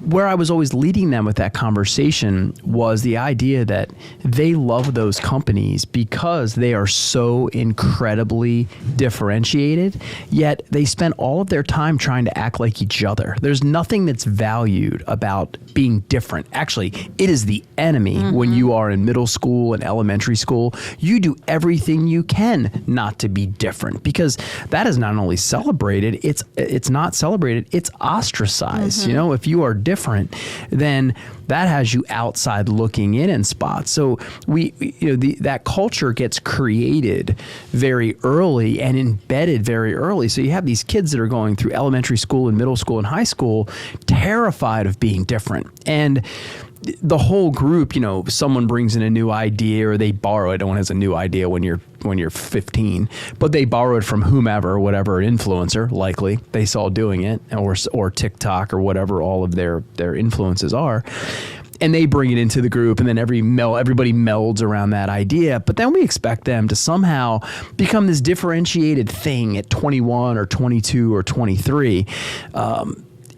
where I was always leading them with that conversation was the idea that they love those companies because they are so incredibly differentiated, yet they spend all of their time trying to act like each other. There's nothing that's valued about being different. Actually, it is the enemy when you are in middle school and elementary school. You do everything you can not to be different, because that is not only celebrated, it's not celebrated, it's ostracized. If you are different, then that has you outside looking in spots. So that culture gets created very early and embedded very early. So you have these kids that are going through elementary school and middle school and high school terrified of being different. And the whole group, someone brings in a new idea or they borrow it. No one has a new idea when you're 15, but they borrow it from whomever, whatever influencer, likely they saw doing it, or TikTok or whatever all of their influences are. And they bring it into the group, and then everybody melds around that idea. But then we expect them to somehow become this differentiated thing at 21 or 22 or 23.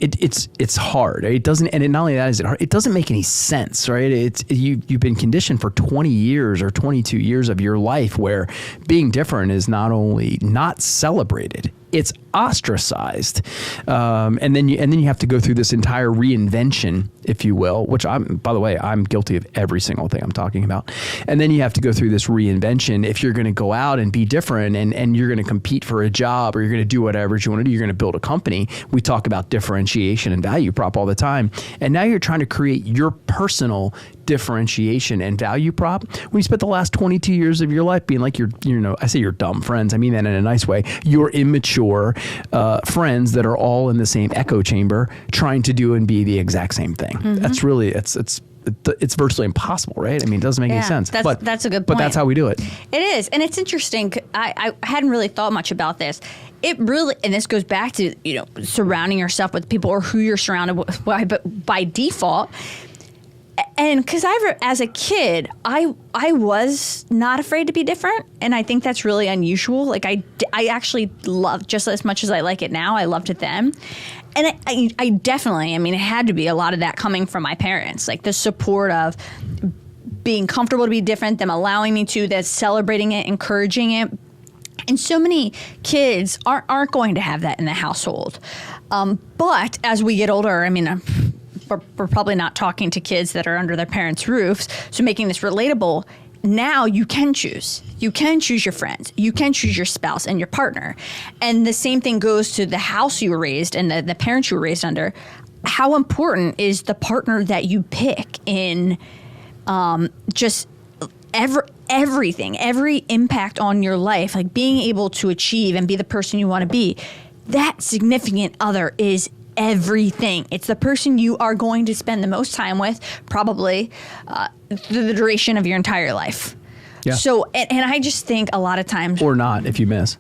It's hard. It doesn't, and not only that is it hard, it doesn't make any sense, right? You've been conditioned for 20 years or 22 years of your life where being different is not only not celebrated, it's ostracized, and then you have to go through this entire reinvention, if you will, which by the way, I'm guilty of every single thing I'm talking about. And then you have to go through this reinvention if you're going to go out and be different, and you're going to compete for a job, or you're going to do whatever you want to do. You're going to build a company. We talk about differentiation and value prop all the time, and now you're trying to create your personal differentiation and value prop when you spent the last 22 years of your life being like I say you're dumb friends. I mean that in a nice way. You're immature friends that are all in the same echo chamber trying to do and be the exact same thing. Mm-hmm. That's really, it's virtually impossible, right? I mean, it doesn't make any sense. That's a good point. But that's how we do it. It is. And it's interesting. I hadn't really thought much about this. It really, and this goes back to, surrounding yourself with people or who you're surrounded with by default. And because as a kid, I was not afraid to be different, and I think that's really unusual. Like I actually loved, just as much as I like it now, I loved it then. And I definitely, it had to be a lot of that coming from my parents, like the support of being comfortable to be different, them allowing me to, that celebrating it, encouraging it. And so many kids aren't going to have that in the household. But as we get older, we're probably not talking to kids that are under their parents' roofs. So making this relatable, now you can choose. You can choose your friends. You can choose your spouse and your partner. And the same thing goes to the house you were raised and the parents you were raised under. How important is the partner that you pick in just everything, every impact on your life, like being able to achieve and be the person you want to be? That significant other is everything. It's the person you are going to spend the most time with, probably the duration of your entire life. Yeah. So, and I just think a lot of times, or not if you miss,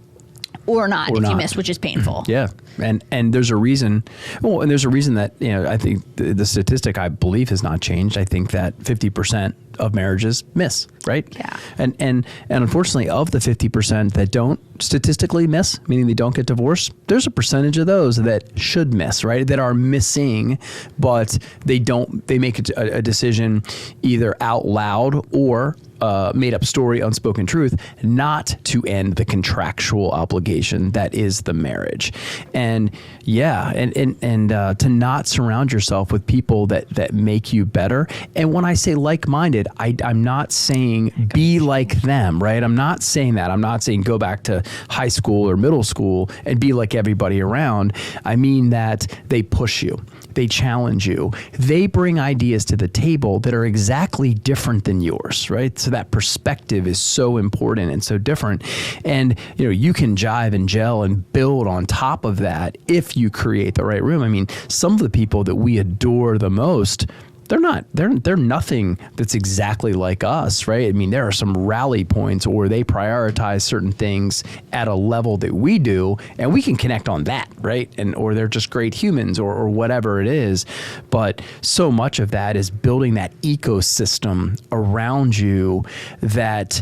or not if you miss, which is painful. Yeah, and there's a reason. Well, and there's a reason that I think the statistic I believe has not changed. I think that 50% of marriages miss, right? Yeah. And unfortunately, of the 50% that don't statistically miss, meaning they don't get divorced, there's a percentage of those that should miss, right? That are missing, but they don't. They make a decision either out loud or made up story, unspoken truth, not to end the contractual obligation that is the marriage. And to not surround yourself with people that make you better. And when I say like-minded, I'm not saying be like them, right? I'm not saying that. I'm not saying go back to high school or middle school and be like everybody around. I mean that they push you. They challenge you. They bring ideas to the table that are exactly different than yours, right? So that perspective is so important and so different. And, you can jive and gel and build on top of that if you create the right room. Some of the people that we adore the most, they're nothing that's exactly like us, right? There are some rally points where they prioritize certain things at a level that we do, and we can connect on that, right? Or they're just great humans or whatever it is. But so much of that is building that ecosystem around you that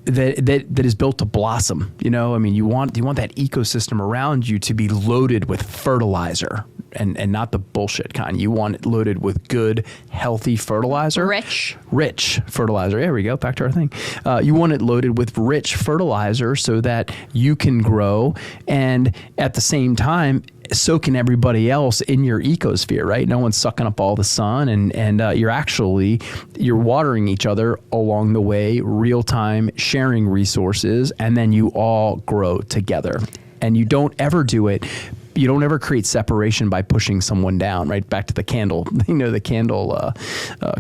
is built to blossom. You want that ecosystem around you to be loaded with fertilizer, and not the bullshit kind. You want it loaded with good, healthy fertilizer. Rich fertilizer. There we go. Back to our thing. You want it loaded with rich fertilizer so that you can grow, and at the same time, so can everybody else in your ecosphere, right? No one's sucking up all the sun, and you're watering each other along the way, real time, sharing resources, and then you all grow together. And you don't ever do it. You don't ever create separation by pushing someone down, right? Back to the candle, the candle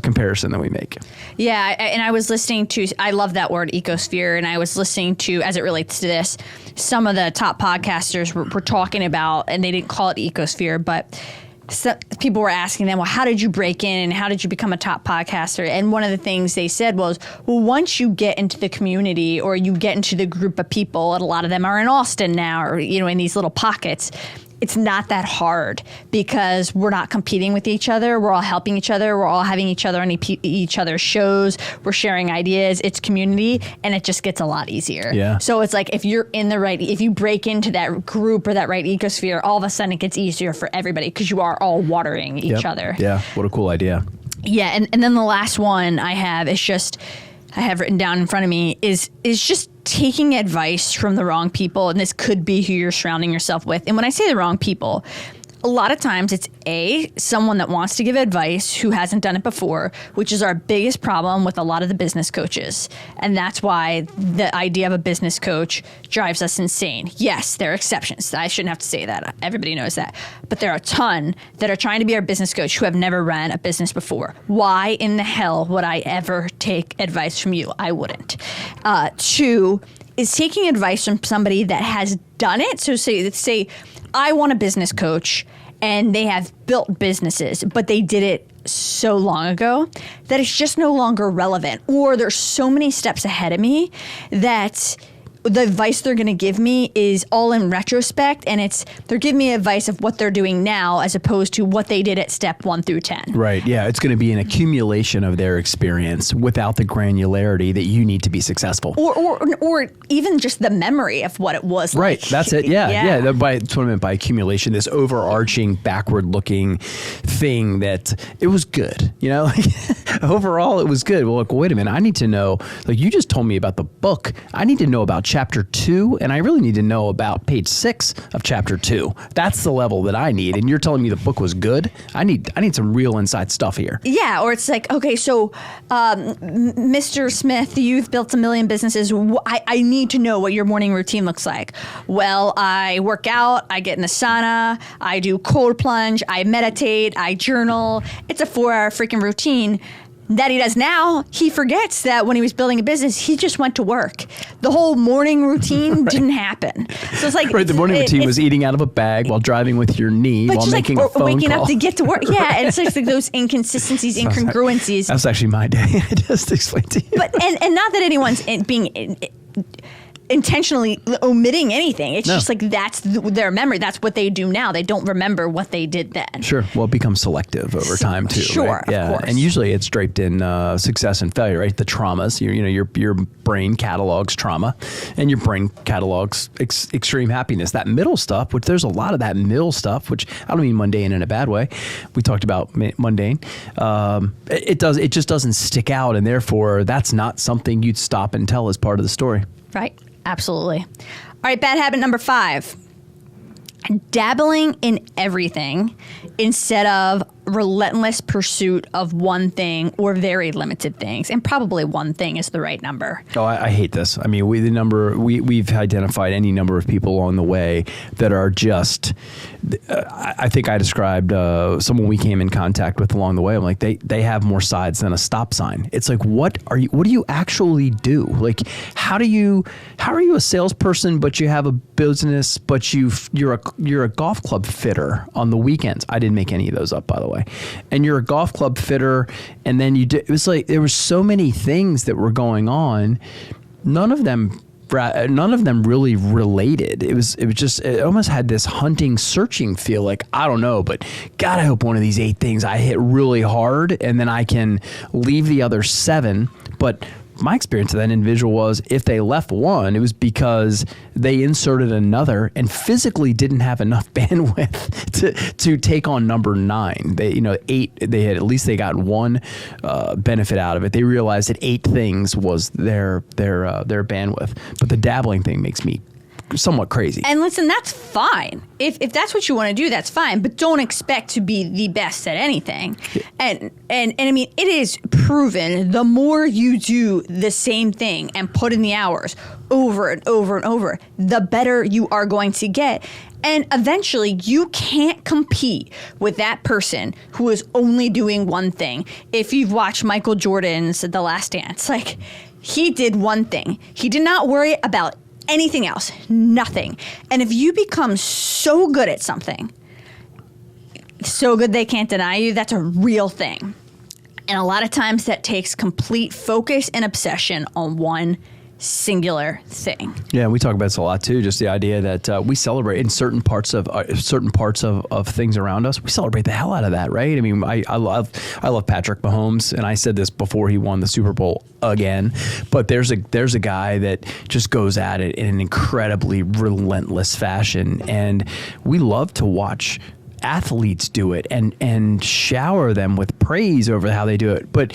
comparison that we make. Yeah, and I was listening to, I love that word, ecosphere, and I was listening to, as it relates to this, some of the top podcasters were talking about, and they didn't call it ecosphere, but people were asking them, well, how did you break in and how did you become a top podcaster? And one of the things they said was, well, once you get into the community or you get into the group of people, and a lot of them are in Austin now, or, in these little pockets, it's not that hard because we're not competing with each other. We're all helping each other. We're all having each other on each other's shows. We're sharing ideas. It's community, and it just gets a lot easier. Yeah. So it's like if you break into that group or that right ecosphere, all of a sudden it gets easier for everybody because you are all watering each other. Yeah. What a cool idea. Yeah. And then the last one I have is just, I have written down in front of me is just taking advice from the wrong people. And this could be who you're surrounding yourself with. And when I say the wrong people, a lot of times it's someone that wants to give advice who hasn't done it before, which is our biggest problem with a lot of the business coaches. And that's why the idea of a business coach drives us insane. Yes, there are exceptions. I shouldn't have to say that. Everybody knows that. But there are a ton that are trying to be our business coach who have never ran a business before. Why in the hell would I ever take advice from you? I wouldn't. Two is taking advice from somebody that has done it. So say I want a business coach and they have built businesses, but they did it so long ago that it's just no longer relevant. Or there's so many steps ahead of me that the advice they're going to give me is all in retrospect, and they're giving me advice of what they're doing now as opposed to what they did at step 1 through 10. Right. Yeah. It's going to be an accumulation of their experience without the granularity that you need to be successful. Or even just the memory of what it was. Right. Like. That's it. Yeah. Yeah. That's what I meant by accumulation, this overarching backward looking thing that it was good, overall it was good. Well, look, wait a minute. I need to know, you just told me about the book. I need to know about chapter 2, and I really need to know about page 6 of chapter 2. That's the level that I need. And you're telling me the book was good. I need some real inside stuff here. Yeah. Or it's like, okay, so Mr. Smith, you've built a million businesses. I need to know what your morning routine looks like. Well, I work out, I get in the sauna, I do cold plunge, I meditate, I journal. It's a 4-hour freaking routine that he does now. He forgets that when he was building a business, he just went to work. The whole morning routine didn't happen. So it's like the morning routine was eating out of a bag while driving with your knee while making a phone call. Waking up to get to work. Yeah, and it's like those inconsistencies, incongruencies. That's actually my day. I just explained to you. But and not that anyone's being intentionally omitting anything. It's just like that's their memory. That's what they do now. They don't remember what they did then. Sure. Well, it becomes selective over time too. Sure. Right? Yeah. Of course. And usually it's draped in success and failure, right? The traumas. Your brain catalogs trauma, and your brain catalogs extreme happiness. That middle stuff, which there's a lot of that middle stuff, which I don't mean mundane in a bad way. We talked about mundane. It just doesn't stick out, and therefore that's not something you'd stop and tell as part of the story. Right. Absolutely. All right, bad habit number 5. Dabbling in everything instead of relentless pursuit of one thing or very limited things. And probably one thing is the right number. Oh, I hate this. I mean, we've identified any number of people along the way that are just, I think I described someone we came in contact with along the way. I'm like, they have more sides than a stop sign. It's like, what do you actually do? Like, how are you a salesperson, but you have a business, but you're a golf club fitter on the weekends? I didn't make any of those up, by the way. And you're a golf club fitter, and then it was like there were so many things that were going on. None of them really related. It almost had this hunting, searching feel. Like, I don't know, but God, I hope one of these 8 things I hit really hard, and then I can leave the other 7. But my experience of that individual was if they left one, it was because they inserted another and physically didn't have enough bandwidth to take on number 9. 8, at least they got one benefit out of it. They realized that 8 things was their bandwidth. But the dabbling thing makes me somewhat crazy. And listen, that's fine. If that's what you want to do, that's fine. But don't expect to be the best at anything. And I mean, it is proven the more you do the same thing and put in the hours over and over and over, the better you are going to get. And eventually you can't compete with that person who is only doing one thing. If you've watched Michael Jordan's The Last Dance, like, he did one thing. He did not worry about anything else, nothing. And if you become so good at something, so good they can't deny you, that's a real thing. And a lot of times that takes complete focus and obsession on one singular thing. Yeah, we talk about this a lot too. Just the idea that we celebrate in certain parts of things around us. We celebrate the hell out of that, right? I mean, I love Patrick Mahomes, and I said this before he won the Super Bowl again. But there's a guy that just goes at it in an incredibly relentless fashion, and we love to watch athletes do it and shower them with praise over how they do it. But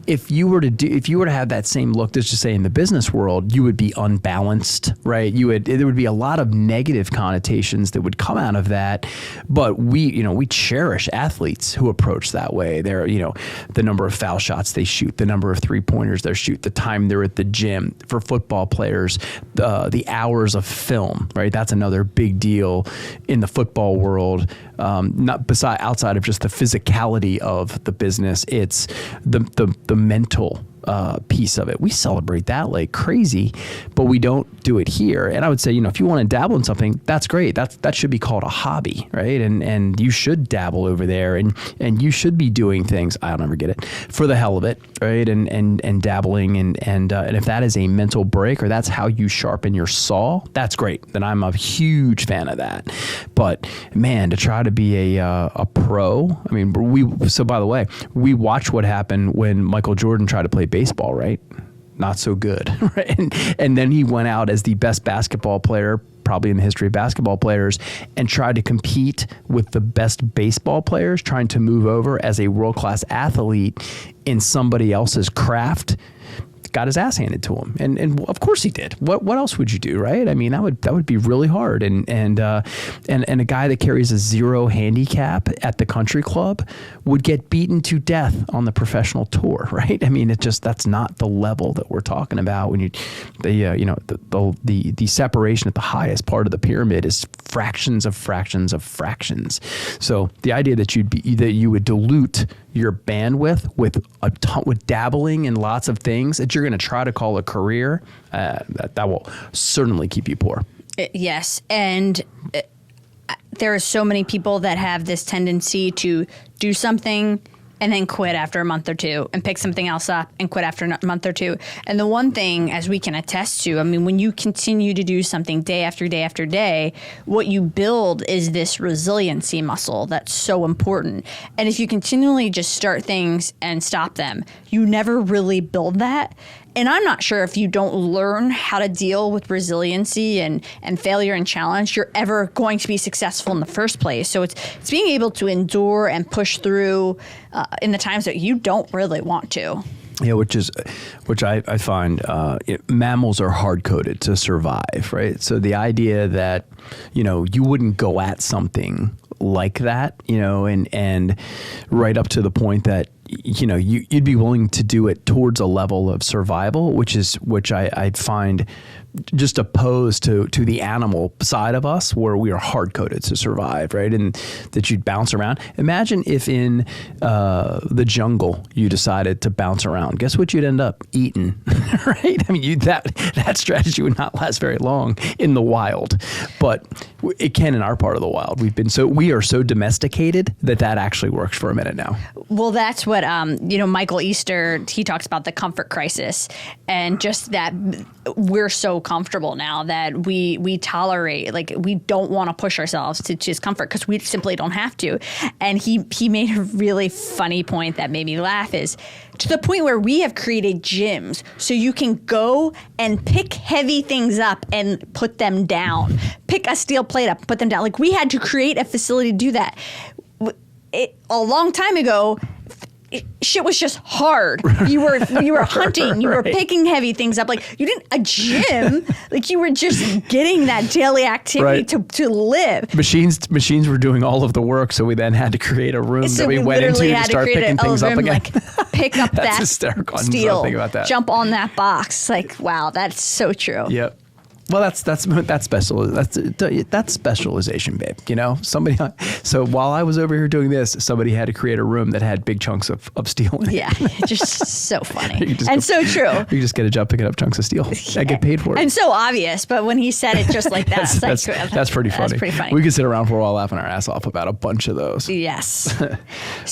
if you were to have that same look, let's just say in the business world, you would be unbalanced, right? There would be a lot of negative connotations that would come out of that. But we cherish athletes who approach that way. They're, the number of foul shots they shoot, the number of 3-pointers they shoot, the time they're at the gym. For football players, the hours of film, right? That's another big deal in the football world. Outside of just the physicality of the business, it's the mental piece of it. We celebrate that like crazy, but we don't do it here. And I would say, if you want to dabble in something, that's great. That should be called a hobby, right? And you should dabble over there, and you should be doing things, I don't ever get it, for the hell of it, right? And dabbling and if that is a mental break, or that's how you sharpen your saw, that's great. Then I'm a huge fan of that. But man, to try to be a pro, I mean, by the way, we watched what happened when Michael Jordan tried to play baseball, right? Not so good, right? And then he went out as the best basketball player probably in the history of basketball players and tried to compete with the best baseball players, trying to move over as a world-class athlete in somebody else's craft. Got his ass handed to him, and of course he did. What else would you do, right? I mean, that would be really hard. And a guy that carries a 0 handicap at the country club would get beaten to death on the professional tour, right? I mean, that's not the level that we're talking about. When the separation at the highest part of the pyramid is fractions of fractions of fractions. So the idea that you would dilute your bandwidth with dabbling in lots of things that you're going to try to call a career, that will certainly keep you poor. Yes. And there are so many people that have this tendency to do something and then quit after a month or two and pick something else up and quit after a month or two. And the one thing, as we can attest to, I mean, when you continue to do something day after day after day, what you build is this resiliency muscle that's so important. And if you continually just start things and stop them, you never really build that. And I'm not sure if you don't learn how to deal with resiliency and failure and challenge, you're ever going to be successful in the first place. So it's being able to endure and push through in the times that you don't really want to. Yeah, which I find mammals are hard coded to survive, right? So the idea that you wouldn't go at something like that, and right up to the point that you'd be willing to do it towards a level of survival, which I find just opposed to the animal side of us, where we are hard coded to survive, right? And that you'd bounce around. Imagine if in the jungle you decided to bounce around. Guess what you'd end up eating, right? I mean, that strategy would not last very long in the wild, but it can in our part of the wild. We are so domesticated that actually works for a minute now. Well, that's what Michael Easter, he talks about the comfort crisis, and just that we're so comfortable now that we tolerate, like, we don't want to push ourselves to choose comfort because we simply don't have to. And he made a really funny point that made me laugh, is to the point where we have created gyms so you can go and pick heavy things up and put them down. Pick a steel plate up, put them down. Like, we had to create a facility to do that. A long time ago, shit was just hard. You were hunting, you were picking heavy things up. Like, you didn't a gym. Like, you were just getting that daily activity to live. Machines were doing all of the work, so we then had to create a room that we went into to start picking things up again. Like, pick up that hysterical. steel, about that. Jump on that box. Like, wow, that's so true. Yep. Well, that's specialization, babe. You know, so while I was over here doing this, somebody had to create a room that had big chunks of steel in it. Yeah, just so funny and so true. You just get a job picking up chunks of steel. I get paid for it. And so obvious, but when he said it just like that, that's pretty funny. That's pretty funny. We could sit around for a while laughing our ass off about a bunch of those. Yes.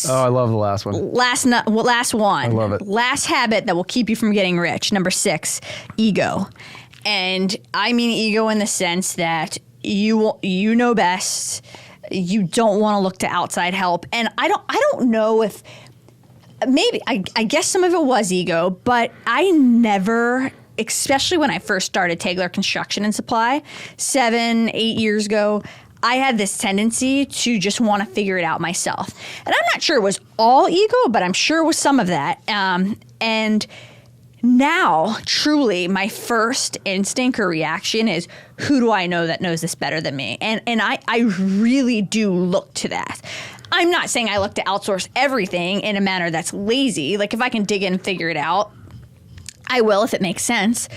Oh, I love the last one. Last one. I love it. Last habit that will keep you from getting rich. Number 6, ego. And I mean ego in the sense that you know best. You don't want to look to outside help. And I don't know if maybe I guess some of it was ego, but I never, especially when I first started Taylor Construction and Supply 7-8 years ago, I had this tendency to just want to figure it out myself. And I'm not sure it was all ego, but I'm sure it was some of that. And now, truly, my first instinct or reaction is, who do I know that knows this better than me? And I really do look to that. I'm not saying I look to outsource everything in a manner that's lazy. Like, if I can dig in and figure it out, I will if it makes sense.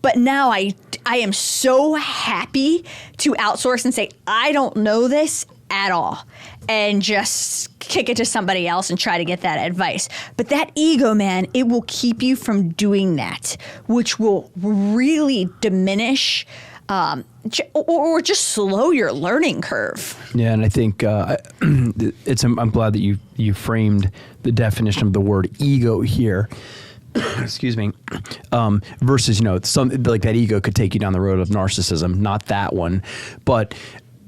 But now I am so happy to outsource and say, I don't know this at all, and just kick it to somebody else and try to get that advice. But that ego, man, it will keep you from doing that, which will really diminish or just slow your learning curve. Yeah, and I think I'm glad that you framed the definition of the word ego here. Excuse me. Versus, some like that ego could take you down the road of narcissism, not that one, but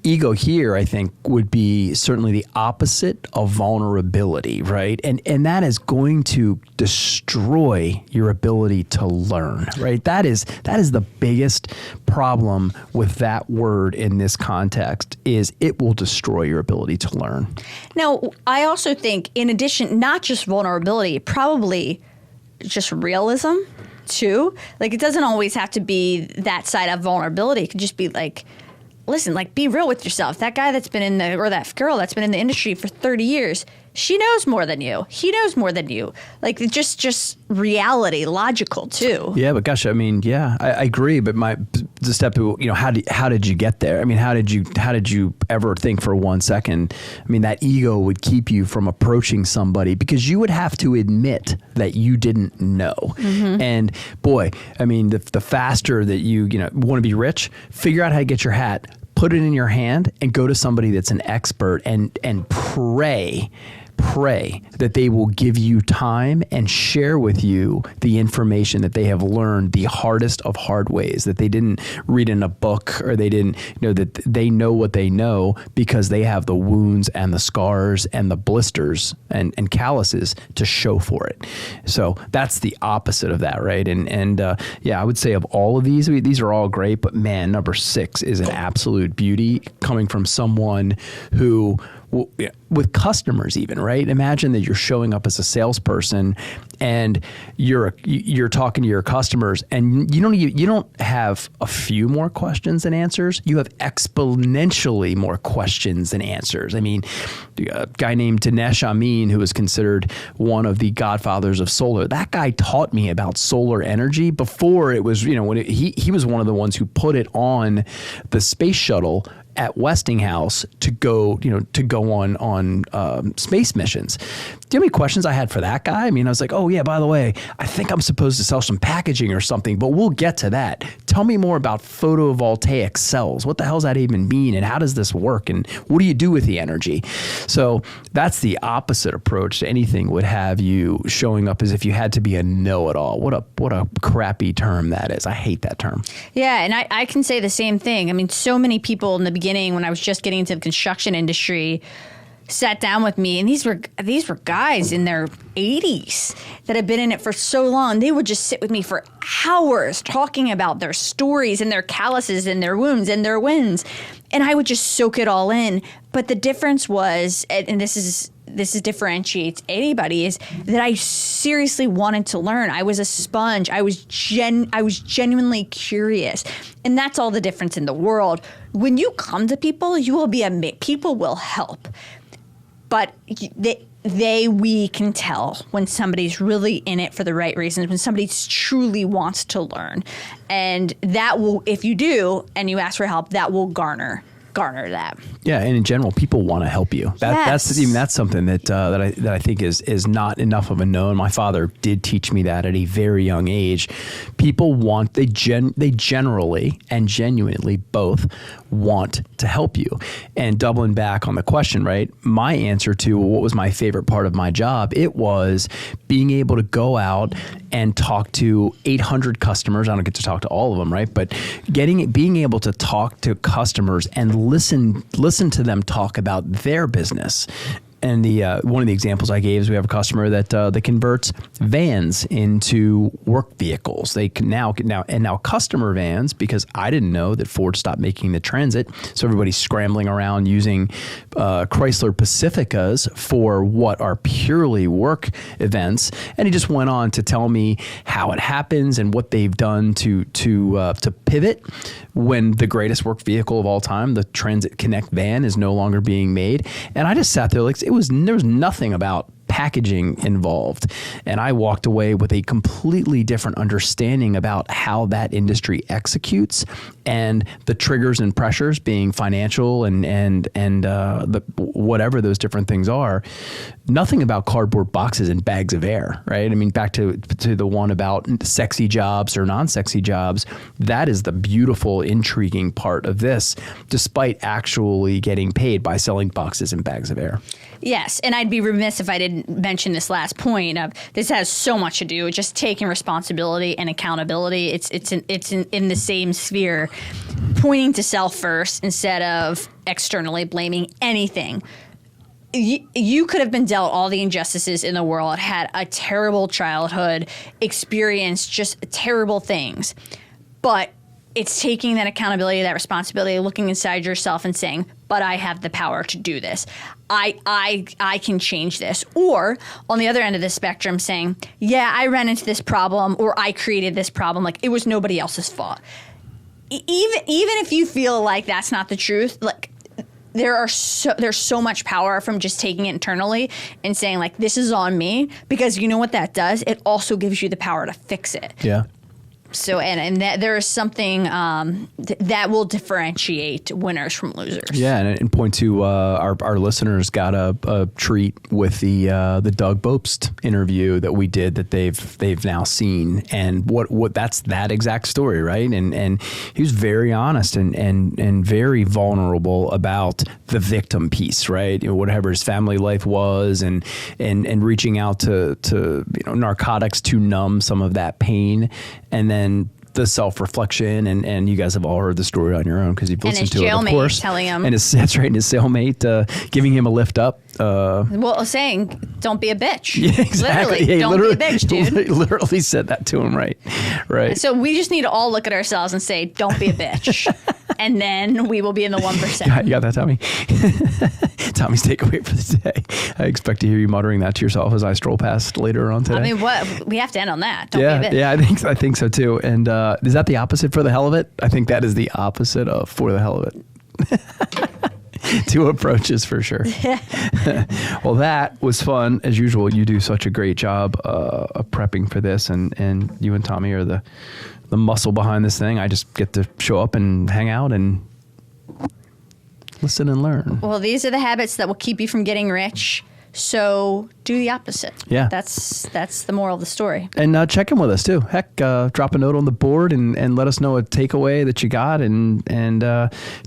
ego here, I think, would be certainly the opposite of vulnerability, right? And that is going to destroy your ability to learn, right? That is the biggest problem with that word in this context, is it will destroy your ability to learn. Now, I also think, in addition, not just vulnerability, probably just realism too. Like, it doesn't always have to be that side of vulnerability. It could just be like, listen, like, be real with yourself. That guy that's been or that girl that's been in the industry for 30 years, she knows more than you. He knows more than you. Like, just reality, logical too. Yeah, but gosh, I mean, yeah, I agree. But the step to, how did you get there? I mean, how did you ever think for 1 second? I mean, that ego would keep you from approaching somebody because you would have to admit that you didn't know. Mm-hmm. And boy, I mean, the faster that you want to be rich, figure out how to get your hat, put it in your hand, and go to somebody that's an expert and pray that they will give you time and share with you the information that they have learned the hardest of hard ways, that they didn't read in a book, or they didn't that they know what they know because they have the wounds and the scars and the blisters and calluses to show for it. So that's the opposite of that, right? And I would say of all of these are all great, but man, number 6 is an absolute beauty, coming from someone who, with customers even, right? Imagine that you're showing up as a salesperson and you're talking to your customers, and you don't have a few more questions than answers. You have exponentially more questions than answers. I mean, a guy named Dinesh Amin, who is considered one of the godfathers of solar, that guy taught me about solar energy before it was, he was one of the ones who put it on the space shuttle at Westinghouse to go on space missions. Do you know how many questions I had for that guy? I mean, I was like, oh yeah, by the way, I think I'm supposed to sell some packaging or something, but we'll get to that. Tell me more about photovoltaic cells. What the hell does that even mean? And how does this work? And what do you do with the energy? So that's the opposite approach to anything, would have you showing up as if you had to be a know-it-all. What a crappy term that is. I hate that term. Yeah, and I can say the same thing. I mean, so many people in the beginning, when I was just getting into the construction industry, sat down with me, and these were guys in their 80s that had been in it for so long. They would just sit with me for hours talking about their stories and their calluses and their wounds and their wins, and I would just soak it all in. But the difference was, and this differentiates anybody, is that I seriously wanted to learn. I was a sponge. I was genuinely curious, and that's all the difference in the world. When you come to people, you will be people will help. But we can tell when somebody's really in it for the right reasons, when somebody truly wants to learn. And that will, if you do and you ask for help, that will garner that. Yeah, and in general, people want to help you. That's something that I think is not enough of a known. My father did teach me that at a very young age. People want, they generally and genuinely both want to help you. And doubling back on the question, right? My answer to what was my favorite part of my job, it was being able to go out and talk to 800 customers. I don't get to talk to all of them, right? But being able to talk to customers and listen to them talk about their business. And one of the examples I gave is we have a customer that converts vans into work vehicles. They can now customer vans, because I didn't know that Ford stopped making the Transit, so everybody's scrambling around using Chrysler Pacificas for what are purely work events. And he just went on to tell me how it happens and what they've done to pivot when the greatest work vehicle of all time, the Transit Connect van, is no longer being made. And I just sat there like there was nothing about packaging involved. And I walked away with a completely different understanding about how that industry executes, and the triggers and pressures being financial and the whatever those different things are. Nothing about cardboard boxes and bags of air, right? I mean, back to the one about sexy jobs or non-sexy jobs. That is the beautiful, intriguing part of this, despite actually getting paid by selling boxes and bags of air. Yes, and I'd be remiss if I didn't mention this last point of this has so much to do with just taking responsibility and accountability. It's in the same sphere, pointing to self first instead of externally blaming anything. You could have been dealt all the injustices in the world, had a terrible childhood, experienced just terrible things, but it's taking that accountability, that responsibility, looking inside yourself and saying, but I have the power to do this. I can change this. Or on the other end of the spectrum saying, yeah, I ran into this problem, or I created this problem. Like, it was nobody else's fault. Even if you feel like that's not the truth, like, there's so much power from just taking it internally and saying, like, this is on me, because you know what that does? It also gives you the power to fix it. Yeah. So, and that there is something that will differentiate winners from losers. Yeah, and point to our listeners got a treat with the Doug Bopst interview that we did that they've now seen, and what that's that exact story, right? And he was very honest and very vulnerable about the victim piece, right? You know, whatever his family life was, and reaching out to narcotics to numb some of that pain, and then the self-reflection, and you guys have all heard the story on your own because you've listened to it, of course. Telling him, and his cellmate giving him a lift up. Saying, "Don't be a bitch." Yeah, exactly. Literally, don't be a bitch, dude. He literally said that to him, right? So we just need to all look at ourselves and say, "Don't be a bitch," and then we will be in the 1%. You got that, Tommy? Tommy's takeaway for the day. I expect to hear you muttering that to yourself as I stroll past later on today. I mean, what we have to end on that. Don't be a bitch. Yeah, I think so too. And is that the opposite for the hell of it? I think that is the opposite of for the hell of it. Two approaches for sure. Well, that was fun as usual. You do such a great job of prepping for this, and you and Tommy are the muscle behind this thing. I just get to show up and hang out and listen and learn. Well, these are the habits that will keep you from getting rich. So do the opposite. Yeah. That's the moral of the story. And check in with us too. Heck, drop a note on the board and let us know a takeaway that you got, and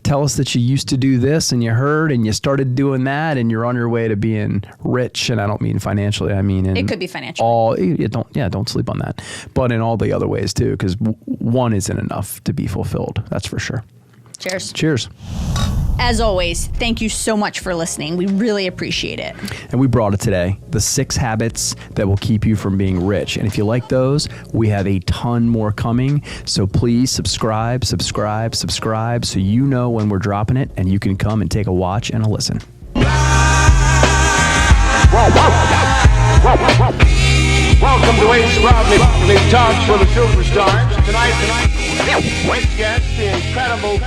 tell us that you used to do this and you heard and you started doing that and you're on your way to being rich. And I don't mean financially. I mean it could be financially. Don't sleep on that. But in all the other ways too, because one isn't enough to be fulfilled. That's for sure. Cheers. Cheers. As always, thank you so much for listening. We really appreciate it. And we brought it today, the 6 habits that will keep you from being rich. And if you like those, we have a ton more coming. So please subscribe so you know when we're dropping it and you can come and take a watch and a listen. Welcome to Ace Rodney Talks for the Superstars. Tonight, with guests, the incredible